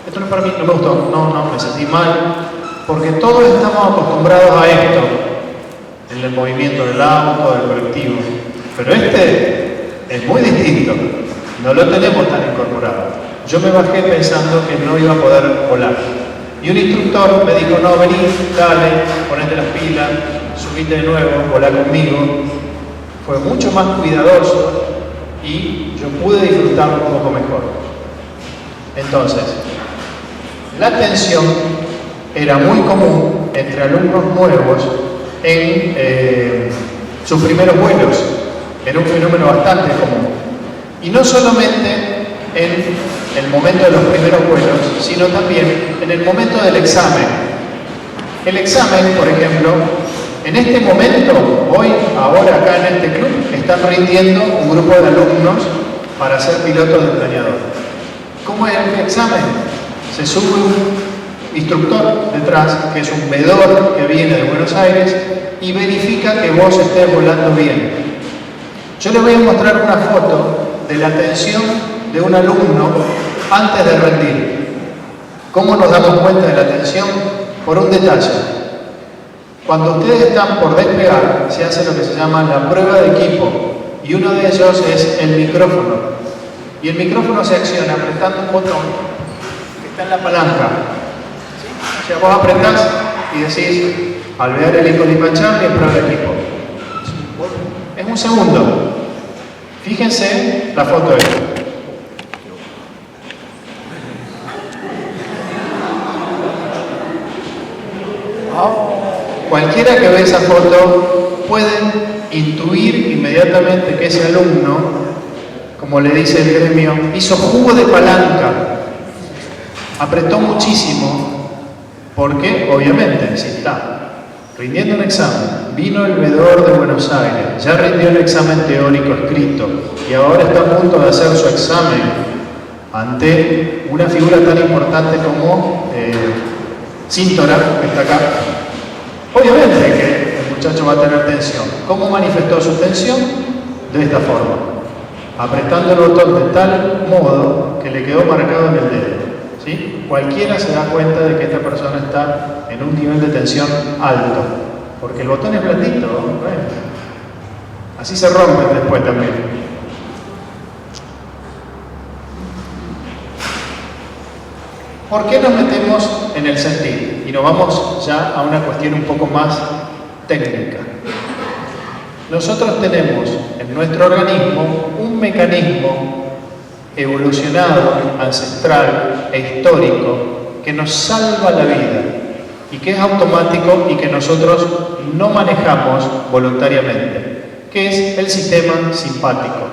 esto no es para mí, no me gustó, no, me sentí mal, porque todos estamos acostumbrados a esto, en el movimiento del auto, del colectivo, pero este es muy distinto, no lo tenemos tan incorporado. Yo me bajé pensando que no iba a poder volar. Y un instructor me dijo, no, vení, dale, ponete las pilas, subite de nuevo, volá conmigo. Fue mucho más cuidadoso y yo pude disfrutarlo un poco mejor. Entonces, la tensión era muy común entre alumnos nuevos en sus primeros vuelos. Era un fenómeno bastante común. Y no solamente en el momento de los primeros vuelos, sino también en el momento del examen. El examen, por ejemplo, en este momento, hoy, ahora acá en este club, están rindiendo un grupo de alumnos para ser pilotos de planeador. ¿Cómo es el examen? Se sube un instructor detrás, que es un vedor que viene de Buenos Aires, y verifica que vos estés volando bien. Yo les voy a mostrar una foto de la tensión de un alumno antes de rendir. ¿Cómo nos damos cuenta de la tensión? Por un detalle. Cuando ustedes están por despegar, se hace lo que se llama la prueba de equipo, y uno de ellos es el micrófono. Y el micrófono se acciona apretando un botón que está en la palanca. O sea, vos apretás y decís, alvear el Icolimachán y el prueba de equipo. Es un segundo. Fíjense la foto esta. Cualquiera que ve esa foto puede intuir inmediatamente que ese alumno, como le dice el gremio, hizo jugo de palanca, apretó muchísimo, porque obviamente si está rindiendo un examen, vino el vedor de Buenos Aires, ya rindió el examen teórico escrito y ahora está a punto de hacer su examen ante una figura tan importante como Cintora, que está acá. Obviamente que el muchacho va a tener tensión. ¿Cómo manifestó su tensión? De esta forma, apretando el botón de tal modo que le quedó marcado en el dedo. ¿Sí? Cualquiera se da cuenta de que esta persona está en un nivel de tensión alto, porque el botón es blandito, ¿no? Así se rompen después también. ¿Por qué nos metemos en el sentir? Y nos vamos ya a una cuestión un poco más técnica. Nosotros tenemos en nuestro organismo un mecanismo evolucionado, ancestral e histórico que nos salva la vida y que es automático y que nosotros no manejamos voluntariamente, que es el sistema simpático.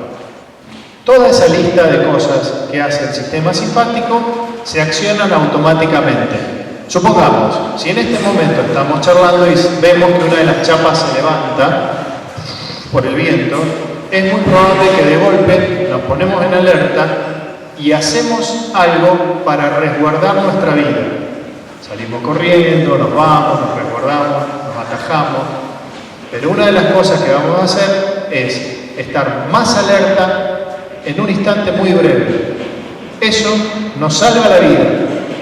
Toda esa lista de cosas que hace el sistema simpático se accionan automáticamente. Supongamos, si en este momento estamos charlando y vemos que una de las chapas se levanta por el viento, es muy probable que de golpe nos ponemos en alerta y hacemos algo para resguardar nuestra vida. Salimos corriendo, nos vamos, nos resguardamos, nos atajamos. Pero una de las cosas que vamos a hacer es estar más alerta en un instante muy breve. Eso nos salva la vida.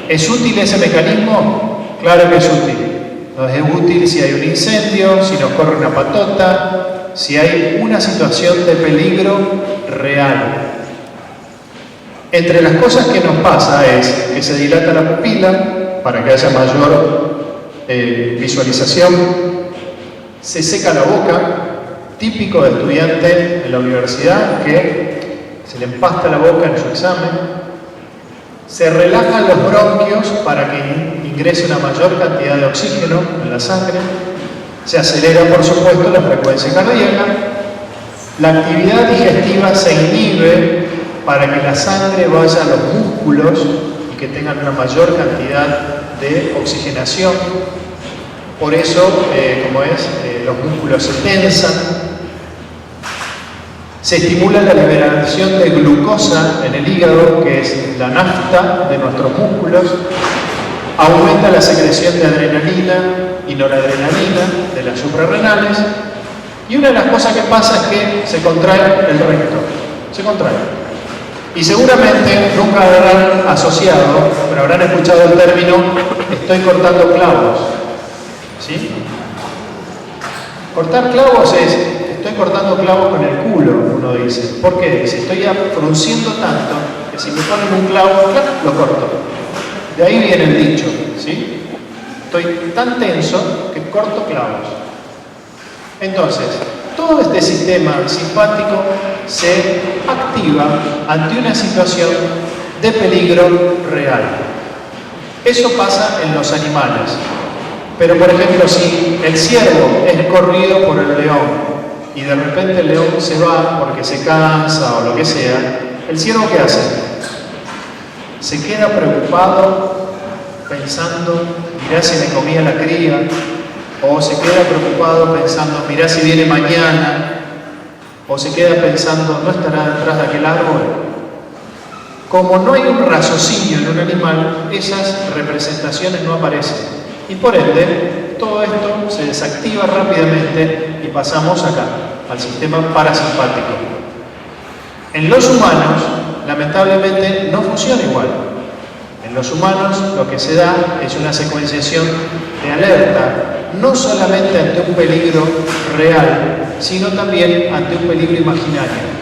¿Es útil ese mecanismo? Claro que es útil. Nos es útil si hay un incendio, si nos corre una patota, si hay una situación de peligro real. Entre las cosas que nos pasa es que se dilata la pupila para que haya mayor visualización, se seca la boca, típico de estudiante en la universidad que se le empasta la boca en su examen, se relajan los bronquios para que ingrese una mayor cantidad de oxígeno en la sangre, se acelera por supuesto la frecuencia cardíaca, la actividad digestiva se inhibe para que la sangre vaya a los músculos y que tengan una mayor cantidad de oxigenación. Por eso, los músculos se tensan. Se estimula la liberación de glucosa en el hígado, que es la nafta de nuestros músculos. Aumenta la secreción de adrenalina y noradrenalina de las suprarrenales. Y una de las cosas que pasa es que se contrae el recto. Se contrae. Y seguramente nunca habrán asociado, pero habrán escuchado el término estoy cortando clavos. ¿Sí? Cortar clavos es estoy cortando clavos con el culo, uno dice. ¿Por qué? Dice, estoy frunciendo tanto que si me ponen un clavo, lo corto. De ahí viene el dicho, ¿sí? Estoy tan tenso que corto clavos. Entonces, todo este sistema simpático se activa ante una situación de peligro real. Eso pasa en los animales. Pero, por ejemplo, si el ciervo es corrido por el león y de repente el león se va porque se cansa o lo que sea, ¿el ciervo qué hace? Se queda preocupado pensando, mirá si me comía la cría, o se queda preocupado pensando, mirá si viene mañana, o se queda pensando, ¿no estará detrás de aquel árbol? Como no hay un raciocinio en un animal, esas representaciones no aparecen. Y por ende, todo esto se desactiva rápidamente y pasamos acá, al sistema parasimpático. En los humanos, lamentablemente, no funciona igual. En los humanos lo que se da es una secuenciación de alerta, no solamente ante un peligro real, sino también ante un peligro imaginario.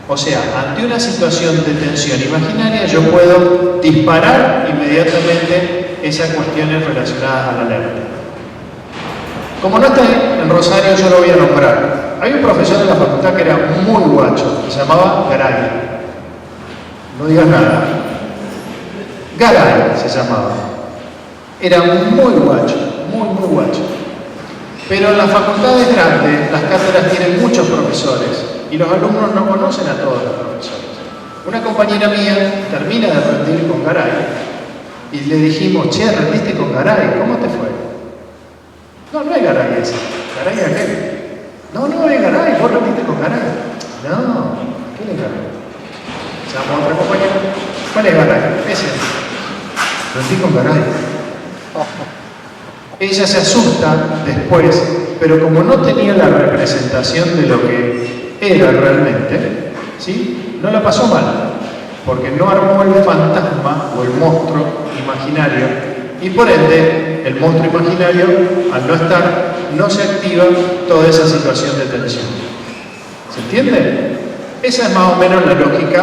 O sea, ante una situación de tensión imaginaria yo puedo disparar inmediatamente esas cuestiones relacionadas a la alerta. Como no está en Rosario, yo lo voy a nombrar. Hay un profesor de la facultad que era muy guacho, se llamaba Garay. No digas nada. Garay se llamaba. Era muy guacho, muy guacho. Pero en las facultades grandes, las cátedras tienen muchos profesores y los alumnos no conocen a todos los profesores. Una compañera mía termina de rendir con Garay y le dijimos, che, rendiste con Garay, ¿cómo te fue? No, no es Garay ese. ¿Garay aquel? No, es Garay, vos rendiste con Garay. No, ¿quién es Garay? Llamamos a otra compañera. ¿Cuál es Garay? Ese. Rendí con Garay. Ella se asusta después, pero como no tenía la representación de lo que era realmente, ¿sí? No la pasó mal, porque no armó el fantasma o el monstruo imaginario, y por ende, el monstruo imaginario, al no estar, no se activa toda esa situación de tensión. ¿Se entiende? Esa es más o menos la lógica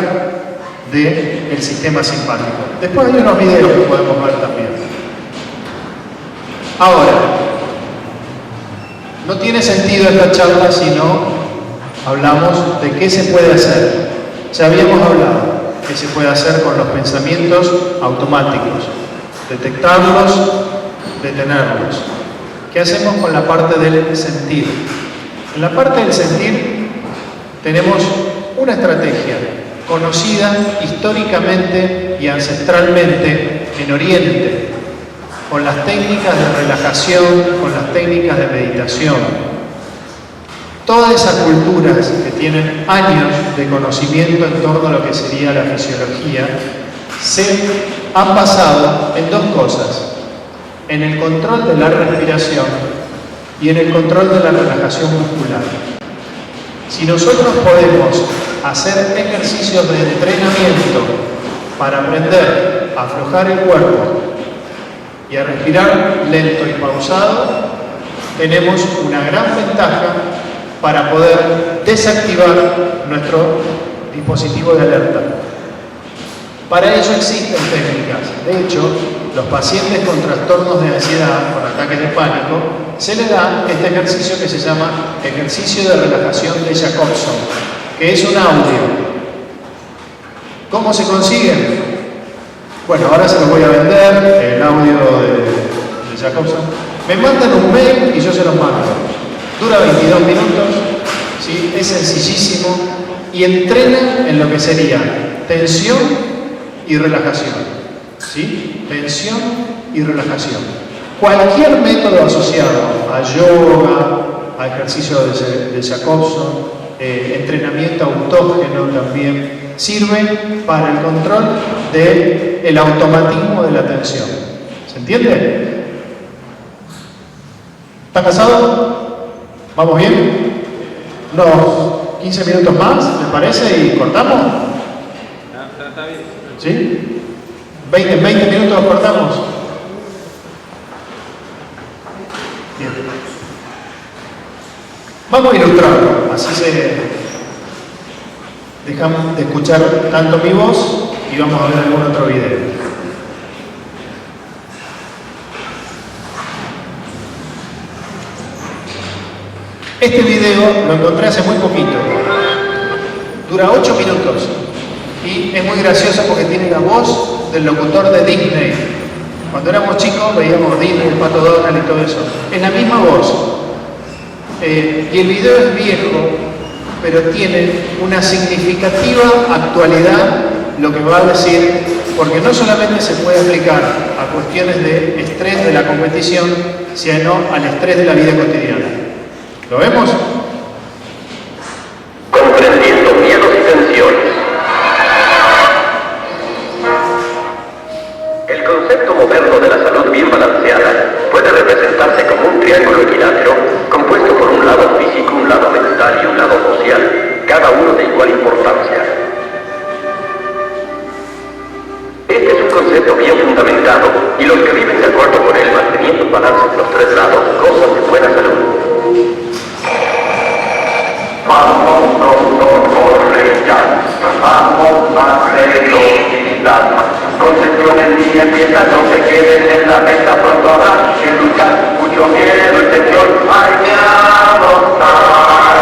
del sistema simpático. Después hay unos videos que podemos ver también. Ahora, no tiene sentido esta charla si no hablamos de qué se puede hacer. Ya habíamos hablado qué se puede hacer con los pensamientos automáticos. Detectarlos, detenerlos. ¿Qué hacemos con la parte del sentir? En la parte del sentir tenemos una estrategia conocida históricamente y ancestralmente en Oriente. con las técnicas de relajación, con las técnicas de meditación. Todas esas culturas que tienen años de conocimiento en torno a lo que sería la fisiología, se han basado en dos cosas: en el control de la respiración y en el control de la relajación muscular. Si nosotros podemos hacer ejercicios de entrenamiento para aprender a aflojar el cuerpo y a respirar lento y pausado, tenemos una gran ventaja para poder desactivar nuestro dispositivo de alerta. Para ello existen técnicas. De hecho, los pacientes con trastornos de ansiedad, con ataques de pánico, se les da este ejercicio que se llama ejercicio de relajación de Jacobson, que es un audio. ¿Cómo se consigue? Bueno, ahora se los voy a vender, el audio de Jacobson. Me mandan un mail y yo se los mando. Dura 22 minutos, ¿sí? Es sencillísimo y entrena en lo que sería tensión y relajación, ¿sí? Tensión y relajación. Cualquier método asociado a yoga, a ejercicio de Jacobson, entrenamiento autógeno también, sirve para el control del automatismo de la atención. ¿Se entiende? ¿Está cansado? ¿Vamos bien? Unos 15 minutos más, ¿me parece? ¿Y cortamos? Está bien. ¿Sí? 20 minutos cortamos. Bien. Vamos a ilustrarlo, así se dejan de escuchar tanto mi voz y vamos a ver algún otro video. Este video lo encontré hace muy poquito, dura 8 minutos y es muy gracioso porque tiene la voz del locutor de Disney. Cuando éramos chicos veíamos Disney, el Pato Donald y todo eso. Es la misma voz. Y el video es viejo, pero tiene una significativa actualidad lo que va a decir, porque no solamente se puede aplicar a cuestiones de estrés de la competición, sino al estrés de la vida cotidiana. ¿Lo vemos? Comprendiendo miedos y tensiones. El concepto moderno de la salud bien balanceada puede representarse como un triángulo equilátero compuesto por un lado físico, un lado mental y un lado social, cada uno de igual importancia. Este es un concepto bien fundamentado y los que viven de acuerdo con él, manteniendo un balance en los tres lados, gozan de buena salud. Vamos pronto, corre ya, vamos más velocidad. Concentración en día empieza, no se queden en la meta, pronto habrá que luchar, mucho miedo y tensión, hay que adoptar.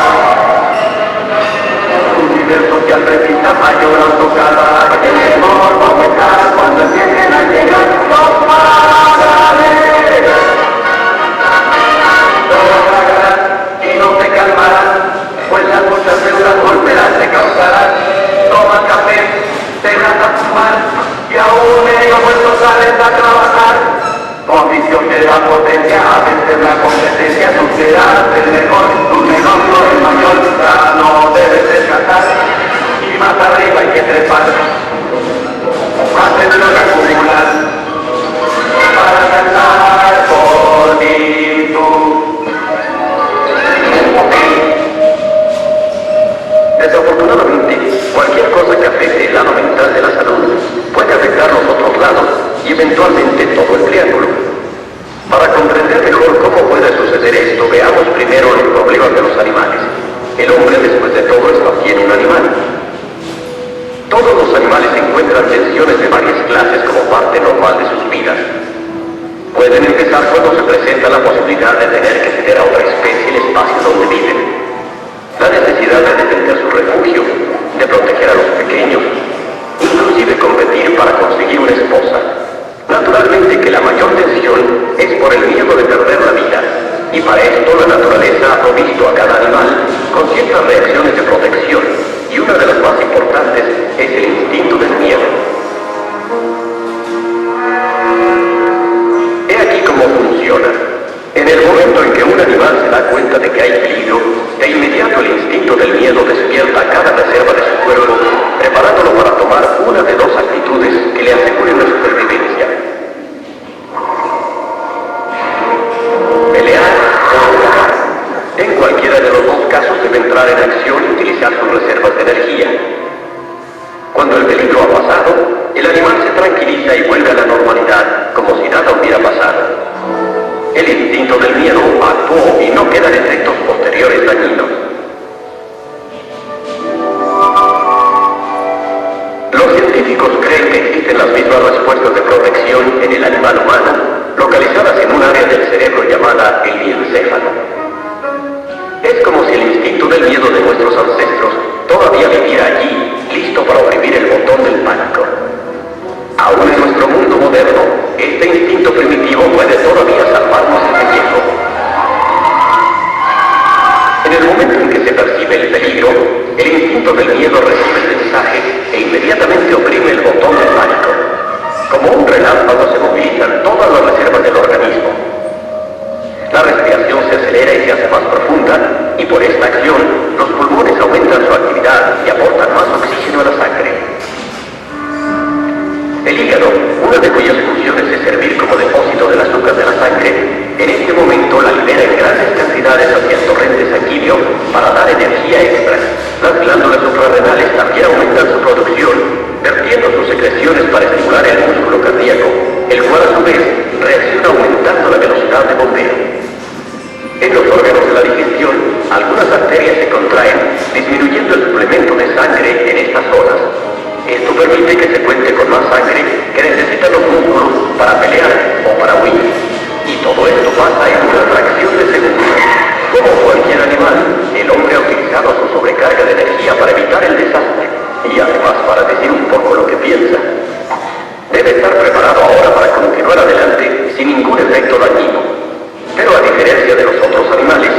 Un nivel social repita mayor autocada, que temor va a aumentar cuando empiecen a llegar los padres. Y no te calmarán, pues las muchas deudas volverán, te causarán. Toma café, dejas a fumar y aún medio puesto sales a trabajar. Condición de la potencia, a vencer la competencia, tú serás el mejor, tu negocio el mayor, ya no debes descansar. Y más arriba hay que trepar, más dentro que acumular, para alcanzar plenitud. Desafortunadamente, cualquier cosa que afecte el lado mental de la salud puede afectar los otros lados y eventualmente todo el triángulo. Para comprender mejor cómo puede suceder esto, veamos primero los problemas de los animales. El hombre, después de todo, es también un animal. Todos los animales encuentran tensiones de varias clases como parte normal casos debe entrar en acción y utilizar sus reservas de energía. Cuando el peligro ha pasado, el animal se tranquiliza y vuelve a la normalidad, como si nada hubiera pasado. El instinto del miedo actuó y no quedan efectos posteriores dañinos. Los científicos creen que existen las mismas respuestas de protección en el animal humano, localizadas en un área del cerebro llamada el diencéfalo. Es como si el instinto del miedo de nuestros ancestros todavía viviera allí, listo para oprimir el botón del pánico. Aún en nuestro mundo moderno, este instinto primitivo puede todavía salvarnos de pellejo. En el momento en que se percibe el peligro, el instinto del miedo recibe el mensaje e inmediatamente oprime el botón del pánico. Como un relámpago se movilizan todas las reservas del organismo. La respiración se acelera y se hace más profunda, y por esta acción, los pulmones aumentan su actividad y aportan más oxígeno a la sangre. El hígado, una de cuyas funciones es servir como depósito del azúcar de la sangre, en este momento la libera en grandes cantidades hacia el torrente sanguíneo para dar energía extra. Las glándulas suprarrenales también aumentan su producción, vertiendo sus secreciones para estimular el músculo cardíaco, el cual a su vez reacciona aumentando la velocidad de bombeo. En los órganos de la digestión, algunas arterias se contraen, disminuyendo el suplemento de sangre en estas zonas. Esto permite que se cuente con más sangre que necesitan los músculos para pelear o para huir. Y todo esto pasa en una fracción de segundo. Como cualquier animal, el hombre ha utilizado su sobrecarga de energía para evitar el desastre y además para decir un poco lo que piensa. Debe estar preparado ahora para continuar adelante sin ningún efecto dañino. Pero a diferencia de los otros animales,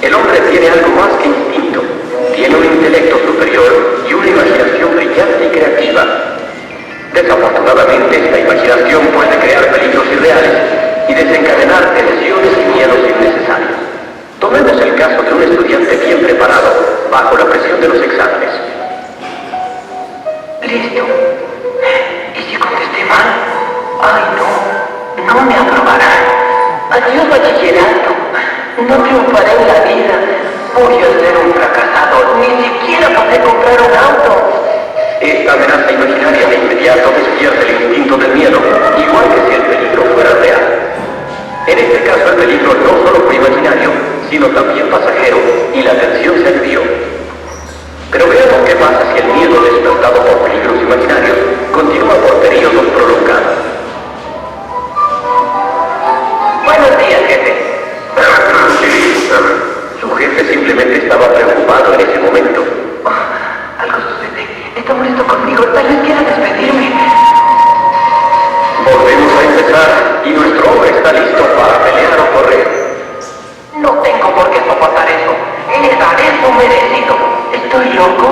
el hombre tiene algo más que instinto. Tiene un intelecto superior y una imaginación brillante y creativa. Desafortunadamente, esta imaginación puede crear peligros irreales y desencadenar tensiones y miedos innecesarios. Tomemos el caso de un estudiante bien preparado bajo la presión de los exámenes. Listo. ¿Y si contesté mal? Ay, no me aprobarán. Adiós, bachillerato. No triunfaré en la vida. Voy a ser un fracasado. Ni siquiera podré comprar un auto. Esta amenaza imaginaria de inmediato despierta el instinto del miedo, igual que si el peligro fuera real. En este caso el peligro no solo fue imaginario, sino también pasajero, y la tensión se alivió. Pero veamos qué pasa si el miedo despertado por peligros imaginarios continúa por periodos prolongados. Buenos días, jefe. Su jefe simplemente estaba preocupado en ese momento. Algo sucede. Está molesto conmigo. Tal vez quiera despedirme. Volvemos a empezar y nuestro hombre está listo para pelear o correr. No tengo por qué soportar eso. Le daré su merecido. ¿Estoy loco?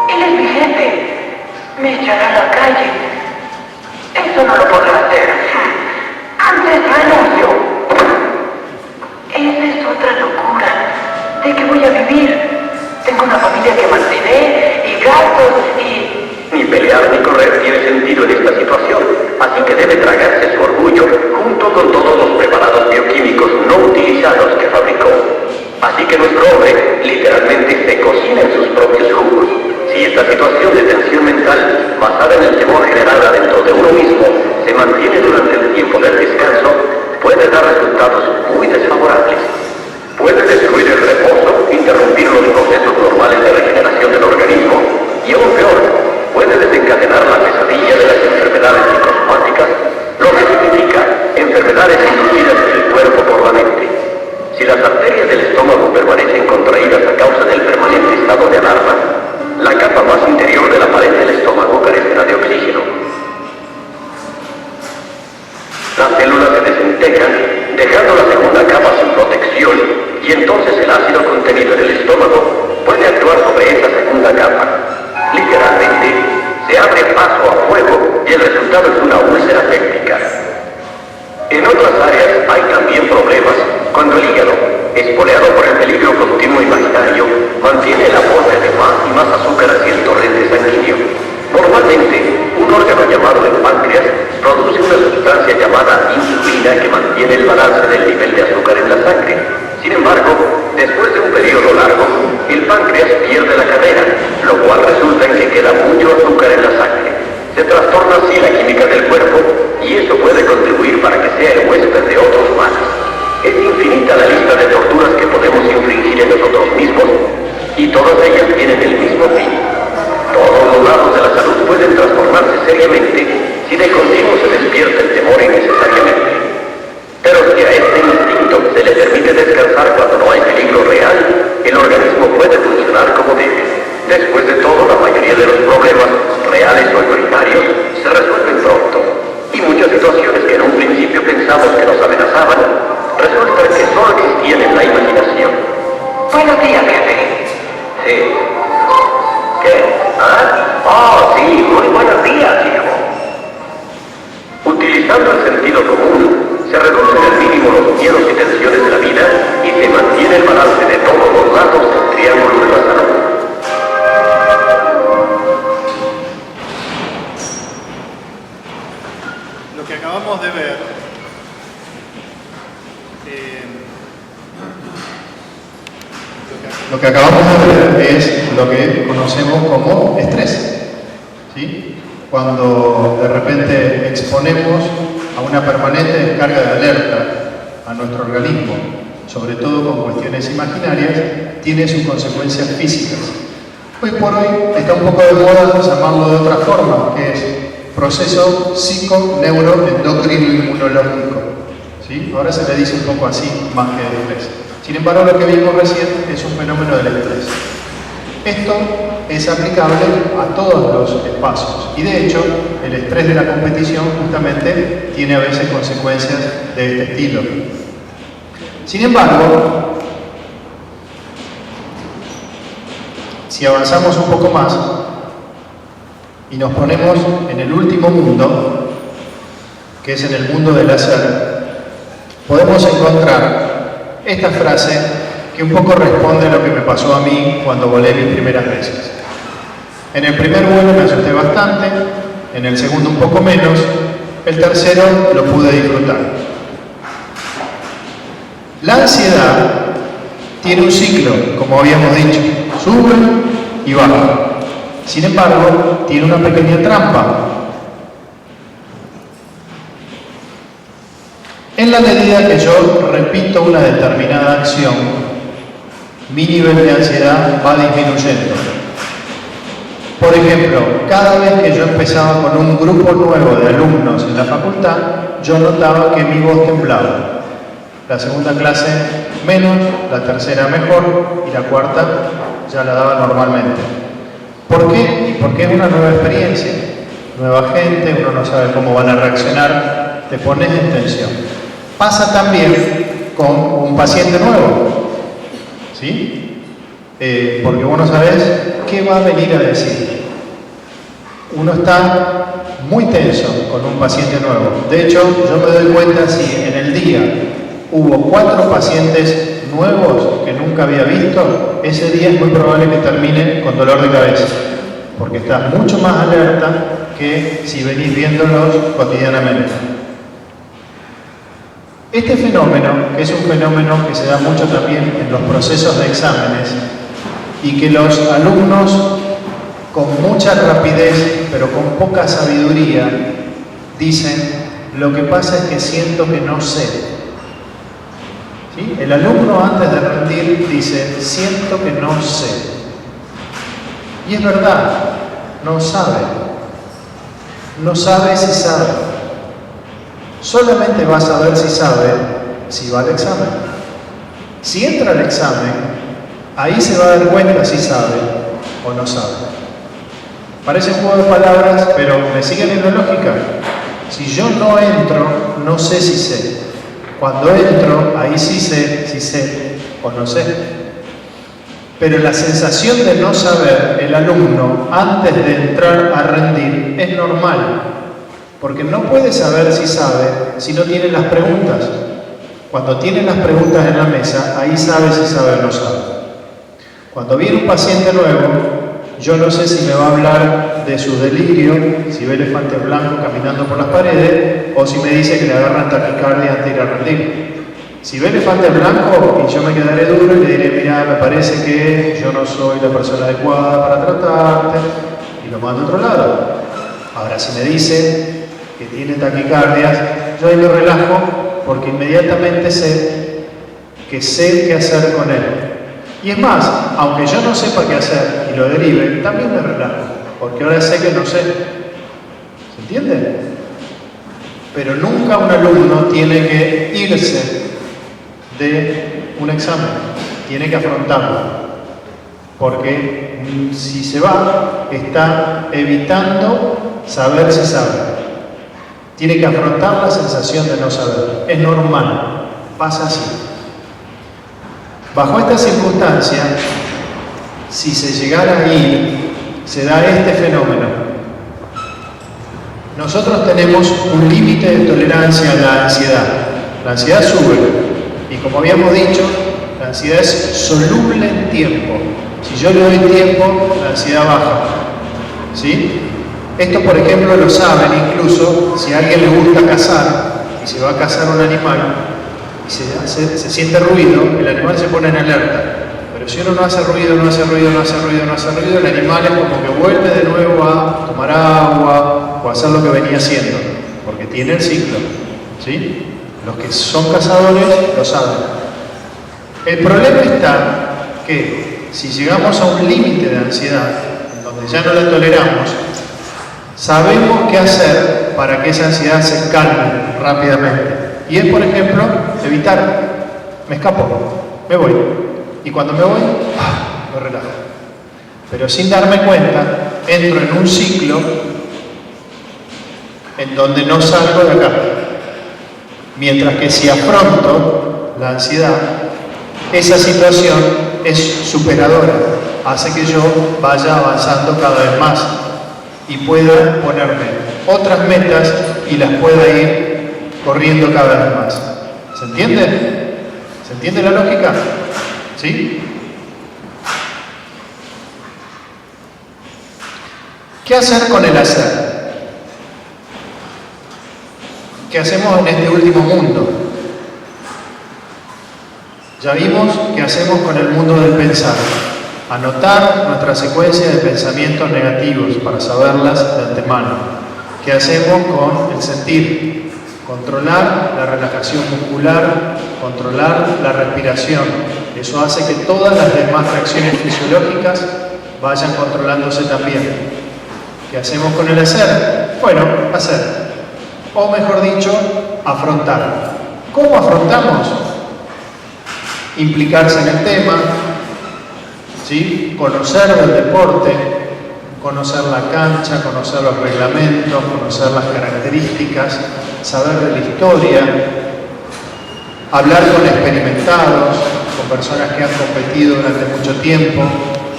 Él es mi jefe. Me echará a la calle. Eso no lo podrá hacer. Antes renuncio. Esa es otra locura. ¿De qué voy a vivir? Tengo una familia que mantener y gastos y... Ni pelear ni correr tiene sentido en esta situación, así que debe tragarse su orgullo junto con todos los preparados bioquímicos no utilizados que fabricó. Así que nuestro hombre literalmente se cocina en sus propios jugos. Si esta situación de tensión mental, basada en el temor generado adentro de uno mismo, se mantiene durante el tiempo del descanso, puede dar resultados muy desfavorables. Puede destruir el reposo, interrumpir los procesos normales de regeneración del organismo y, aún peor, puede desencadenar la pesadilla de las enfermedades psicosomáticas, lo que significa enfermedades inducidas en el cuerpo por la mente. Si las arterias del estómago permanecen contraídas a causa del permanente estado de alarma, la capa más interior de la pared del estómago carecerá de oxígeno. Las células se desintegran, dejando la segunda capa sin protección, y entonces el ácido contenido en el estómago puede actuar sobre esa segunda capa. Literalmente, se abre paso a fuego y el resultado es una úlcera péptica. En otras áreas hay también problemas cuando el hígado, espoleado por el peligro continuo imaginario, mantiene el aporte de más y más azúcar hacia el torrente sanguíneo. Normalmente, un órgano llamado el páncreas produce una sustancia llamada insulina que mantiene el balance del nivel de azúcar en la sangre. Sin embargo, después de un periodo largo todos los lados del triángulo de la salud. Lo que acabamos de ver es lo que conocemos como estrés, ¿sí? Cuando de repente exponemos a una permanente descarga de alerta a nuestro organismo, sobre todo con cuestiones imaginarias, tiene sus consecuencias físicas. Hoy por hoy está un poco de moda llamarlo de otra forma, que es proceso psico-neuro-endocrino-inmunológico, ¿sí? Ahora se le dice un poco así, más que de estrés. Sin embargo, lo que vimos recién es un fenómeno del estrés. Esto es aplicable a todos los espacios y de hecho el estrés de la competición justamente tiene a veces consecuencias de este estilo. Sin embargo, si avanzamos un poco más y nos ponemos en el último mundo, que es en el mundo del hacer, podemos encontrar esta frase que un poco responde a lo que me pasó a mí cuando volé mis primeras veces. En el primer vuelo me asusté bastante, en el segundo un poco menos, el tercero lo pude disfrutar. La ansiedad tiene un ciclo, como habíamos dicho, sube y baja. Sin embargo, tiene una pequeña trampa. En la medida que yo repito una determinada acción, mi nivel de ansiedad va disminuyendo. Por ejemplo, cada vez que yo empezaba con un grupo nuevo de alumnos en la facultad, yo notaba que mi voz temblaba. La segunda clase menos, la tercera mejor y la cuarta ya la daba normalmente. ¿Por qué? Porque es una nueva experiencia, nueva gente, uno no sabe cómo van a reaccionar, te pones en tensión. Pasa también con un paciente nuevo, ¿sí? Porque vos no sabés qué va a venir a decir. Uno está muy tenso con un paciente nuevo. De hecho, yo me doy cuenta si en el día hubo 4 pacientes nuevos que nunca había visto, ese día es muy probable que termine con dolor de cabeza, porque estás mucho más alerta que si venís viéndolos cotidianamente. Este fenómeno, que es un fenómeno que se da mucho también en los procesos de exámenes y que los alumnos con mucha rapidez, pero con poca sabiduría, dicen, lo que pasa es que siento que no sé. ¿Sí? El alumno antes de rendir dice, siento que no sé. Y es verdad, no sabe. No sabe si sabe. Solamente va a saber si sabe si va al examen. Si entra al examen, ahí se va a dar cuenta si sabe o no sabe. Parece un juego de palabras, pero ¿me siguen en la lógica? Si yo no entro, no sé si sé. Cuando entro, ahí sí sé si sé o no sé. Pero la sensación de no saber el alumno antes de entrar a rendir es normal, porque no puede saber si sabe si no tiene las preguntas. Cuando tiene las preguntas en la mesa, ahí sabe si sabe o no sabe. Cuando viene un paciente nuevo, yo no sé si me va a hablar de su delirio, si ve elefantes blancos caminando por las paredes, o si me dice que le agarran taquicardia antes de ir a rendir. Si ve elefantes blancos, y yo me quedaré duro y le diré, mira, me parece que yo no soy la persona adecuada para tratarte, y lo mando a otro lado. Ahora, si me dice que tiene taquicardias, yo ahí lo relajo, porque inmediatamente sé qué hacer con él. Y es más, aunque yo no sepa qué hacer y lo derive, también me relajo, porque ahora sé que no sé. ¿Se entiende? Pero nunca un alumno tiene que irse de un examen, tiene que afrontarlo, porque si se va, está evitando saber si sabe. Tiene que afrontar la sensación de no saber. Es normal, pasa así. Bajo esta circunstancia, si se llegara a ir, se da este fenómeno. Nosotros tenemos un límite de tolerancia a la ansiedad. La ansiedad sube y, como habíamos dicho, La ansiedad es soluble en tiempo. Si yo le doy tiempo, la ansiedad baja. ¿Sí? Esto, por ejemplo, lo saben incluso si a alguien le gusta cazar y se va a cazar un animal y se siente ruido, el animal se pone en alerta. Pero si uno no hace ruido, no hace ruido, no hace ruido, no hace ruido, el animal es como que vuelve de nuevo a tomar agua o a hacer lo que venía haciendo, porque tiene el ciclo. ¿Sí? Los que son cazadores lo saben. El problema está que si llegamos a un límite de ansiedad, en donde ya no la toleramos, sabemos qué hacer para que esa ansiedad se calme rápidamente. Y es, por ejemplo, evitar, me escapo, me voy. Y cuando me voy, me relajo. Pero sin darme cuenta, entro en un ciclo en donde no salgo de acá. Mientras que si afronto la ansiedad, esa situación es superadora, hace que yo vaya avanzando cada vez más y pueda ponerme otras metas y las pueda ir corriendo cada vez más. ¿Se entiende? ¿Se entiende la lógica? ¿Sí? ¿Qué hacer con el hacer? ¿Qué hacemos en este último mundo? Ya vimos qué hacemos con el mundo del pensar. Anotar nuestra secuencia de pensamientos negativos para saberlas de antemano. ¿Qué hacemos con el sentir? Controlar la relajación muscular, controlar la respiración. Eso hace que todas las demás reacciones fisiológicas vayan controlándose también. ¿Qué hacemos con el hacer? Bueno, hacer. O mejor dicho, afrontar. ¿Cómo afrontamos? Implicarse en el tema, ¿sí? Conocer el deporte, conocer la cancha, conocer los reglamentos, conocer las características, saber de la historia, hablar con experimentados, con personas que han competido durante mucho tiempo,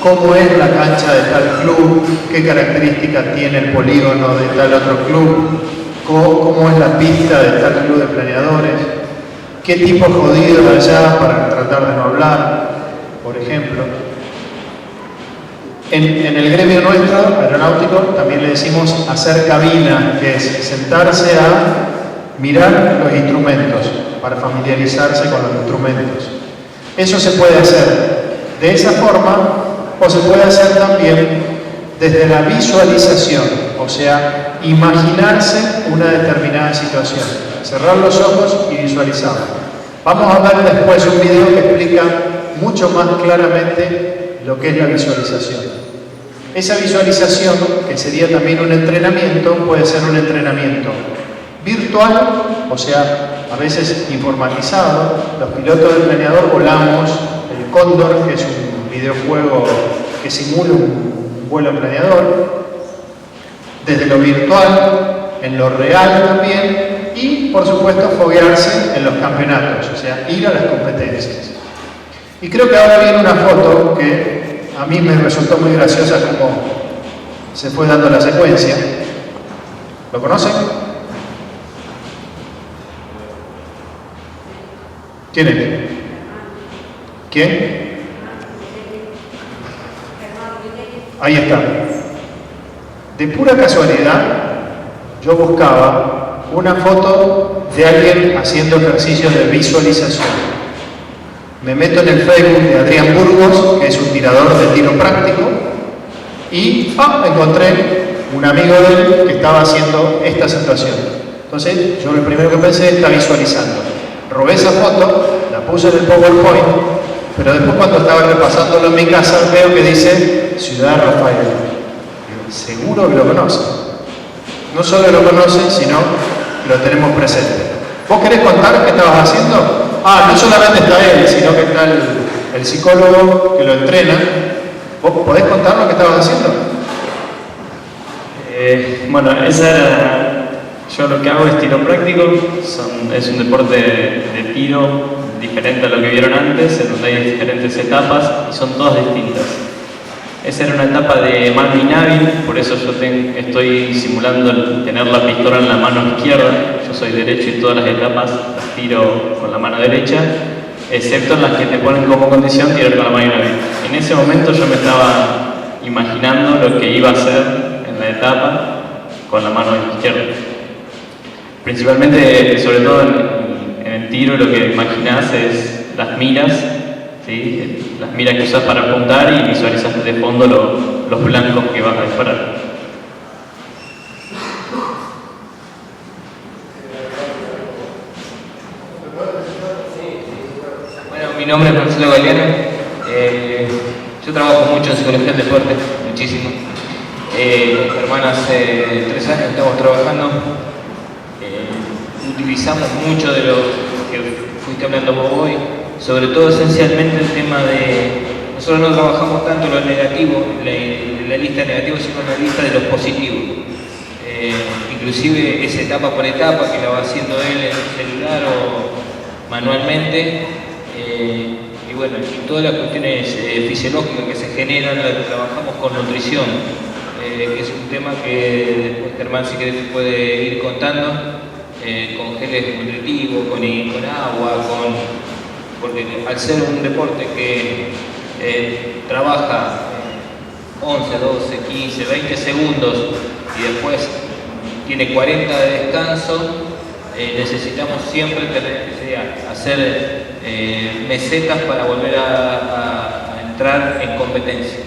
cómo es la cancha de tal club, qué características tiene el polígono de tal otro club, cómo es la pista de tal club de planeadores, qué tipo jodido de allá para tratar de no hablar, por ejemplo. En el gremio nuestro, aeronáutico, también le decimos hacer cabina, que es sentarse a mirar los instrumentos, para familiarizarse con los instrumentos. Eso se puede hacer de esa forma o se puede hacer también desde la visualización, o sea, imaginarse una determinada situación, cerrar los ojos y visualizar. Vamos a ver después un video que explica mucho más claramente lo que es la visualización. Esa visualización, que sería también un entrenamiento, puede ser un entrenamiento virtual, o sea, a veces informatizado. Los pilotos del planeador volamos el Cóndor, que es un videojuego que simula un vuelo en planeador, desde lo virtual, en lo real también, y por supuesto foguearse en los campeonatos, o sea, ir a las competencias. Y creo que ahora viene una foto que a mí me resultó muy graciosa como se fue dando la secuencia. ¿Lo conocen? ¿Quién es? ¿Quién? Ahí está. De pura casualidad, yo buscaba una foto de alguien haciendo ejercicios de visualización. Me meto en el Facebook de Adrián Burgos, que es un tirador de tiro práctico, y encontré un amigo de él que estaba haciendo esta situación. Entonces, yo lo primero que pensé está visualizando. Robé esa foto, la puse en el PowerPoint, pero después cuando estaba repasándolo en mi casa veo que dice Ciudad Rafael. Digo, seguro que lo conocen. No solo lo conocen, sino que lo tenemos presente. ¿Vos querés contar qué estabas haciendo? No solamente está él, sino que está el psicólogo que lo entrena. ¿Vos podés contar lo que estabas haciendo? Bueno, esa era... Yo lo que hago es tiro práctico, es un deporte de tiro diferente a lo que vieron antes, en donde hay diferentes etapas y son todas distintas. Esa era una etapa de mano inhábil, por eso yo estoy simulando tener la pistola en la mano izquierda. Yo soy derecho y todas las etapas las tiro con la mano derecha. excepto en las que te ponen como condición tirar con la mano abierta. En ese momento yo me estaba imaginando lo que iba a hacer en la etapa con la mano izquierda. Principalmente, sobre todo en el tiro, lo que imaginás es las miras, ¿sí? Las miras que usas para apuntar y visualizas de fondo los blancos que vas a disparar. Mi nombre es Marcelo Galeano. Yo trabajo mucho en psicología del deporte, muchísimo. Con mi hermana hace 3 años estamos trabajando. Utilizamos mucho de lo que fuiste hablando vos hoy, sobre todo esencialmente el tema de... Nosotros no trabajamos tanto lo negativo, la lista de negativos, sino en la lista de los positivos. Inclusive es etapa por etapa que la va haciendo él en el celular o manualmente. Y bueno, y todas las cuestiones fisiológicas que se generan las trabajamos con nutrición, que es un tema que después Germán si querés puede ir contando, con geles nutritivos, con agua, porque al ser un deporte que trabaja 11, 12, 15, 20 segundos y después tiene 40 de descanso, necesitamos siempre hacer mesetas para volver a entrar en competencia.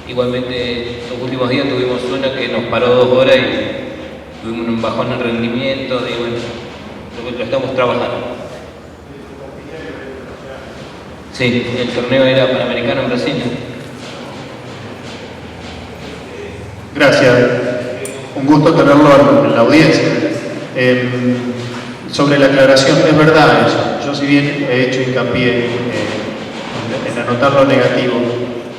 Igualmente, los últimos días tuvimos una que nos paró 2 horas y tuvimos un bajón en rendimiento y bueno, lo estamos trabajando. Sí, el torneo era panamericano en Brasil. Gracias. Un gusto tenerlo en la audiencia. Sobre la aclaración, es verdad eso. Yo si bien he hecho hincapié en anotar lo negativo,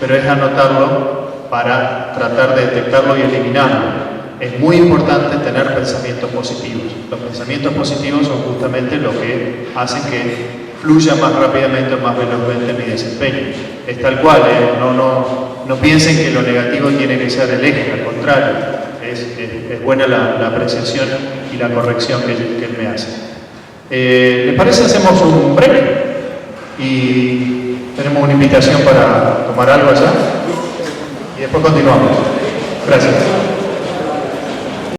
pero es anotarlo para tratar de detectarlo y eliminarlo. Es muy importante tener pensamientos positivos. Los pensamientos positivos son justamente lo que hacen que fluya más rápidamente o más velozmente mi desempeño. Es tal cual, no piensen que lo negativo tiene que ser el eje, al contrario. Es buena la apreciación y la corrección que él me hace. ¿Les parece hacemos un break? Y tenemos una invitación para tomar algo allá y después continuamos. Gracias.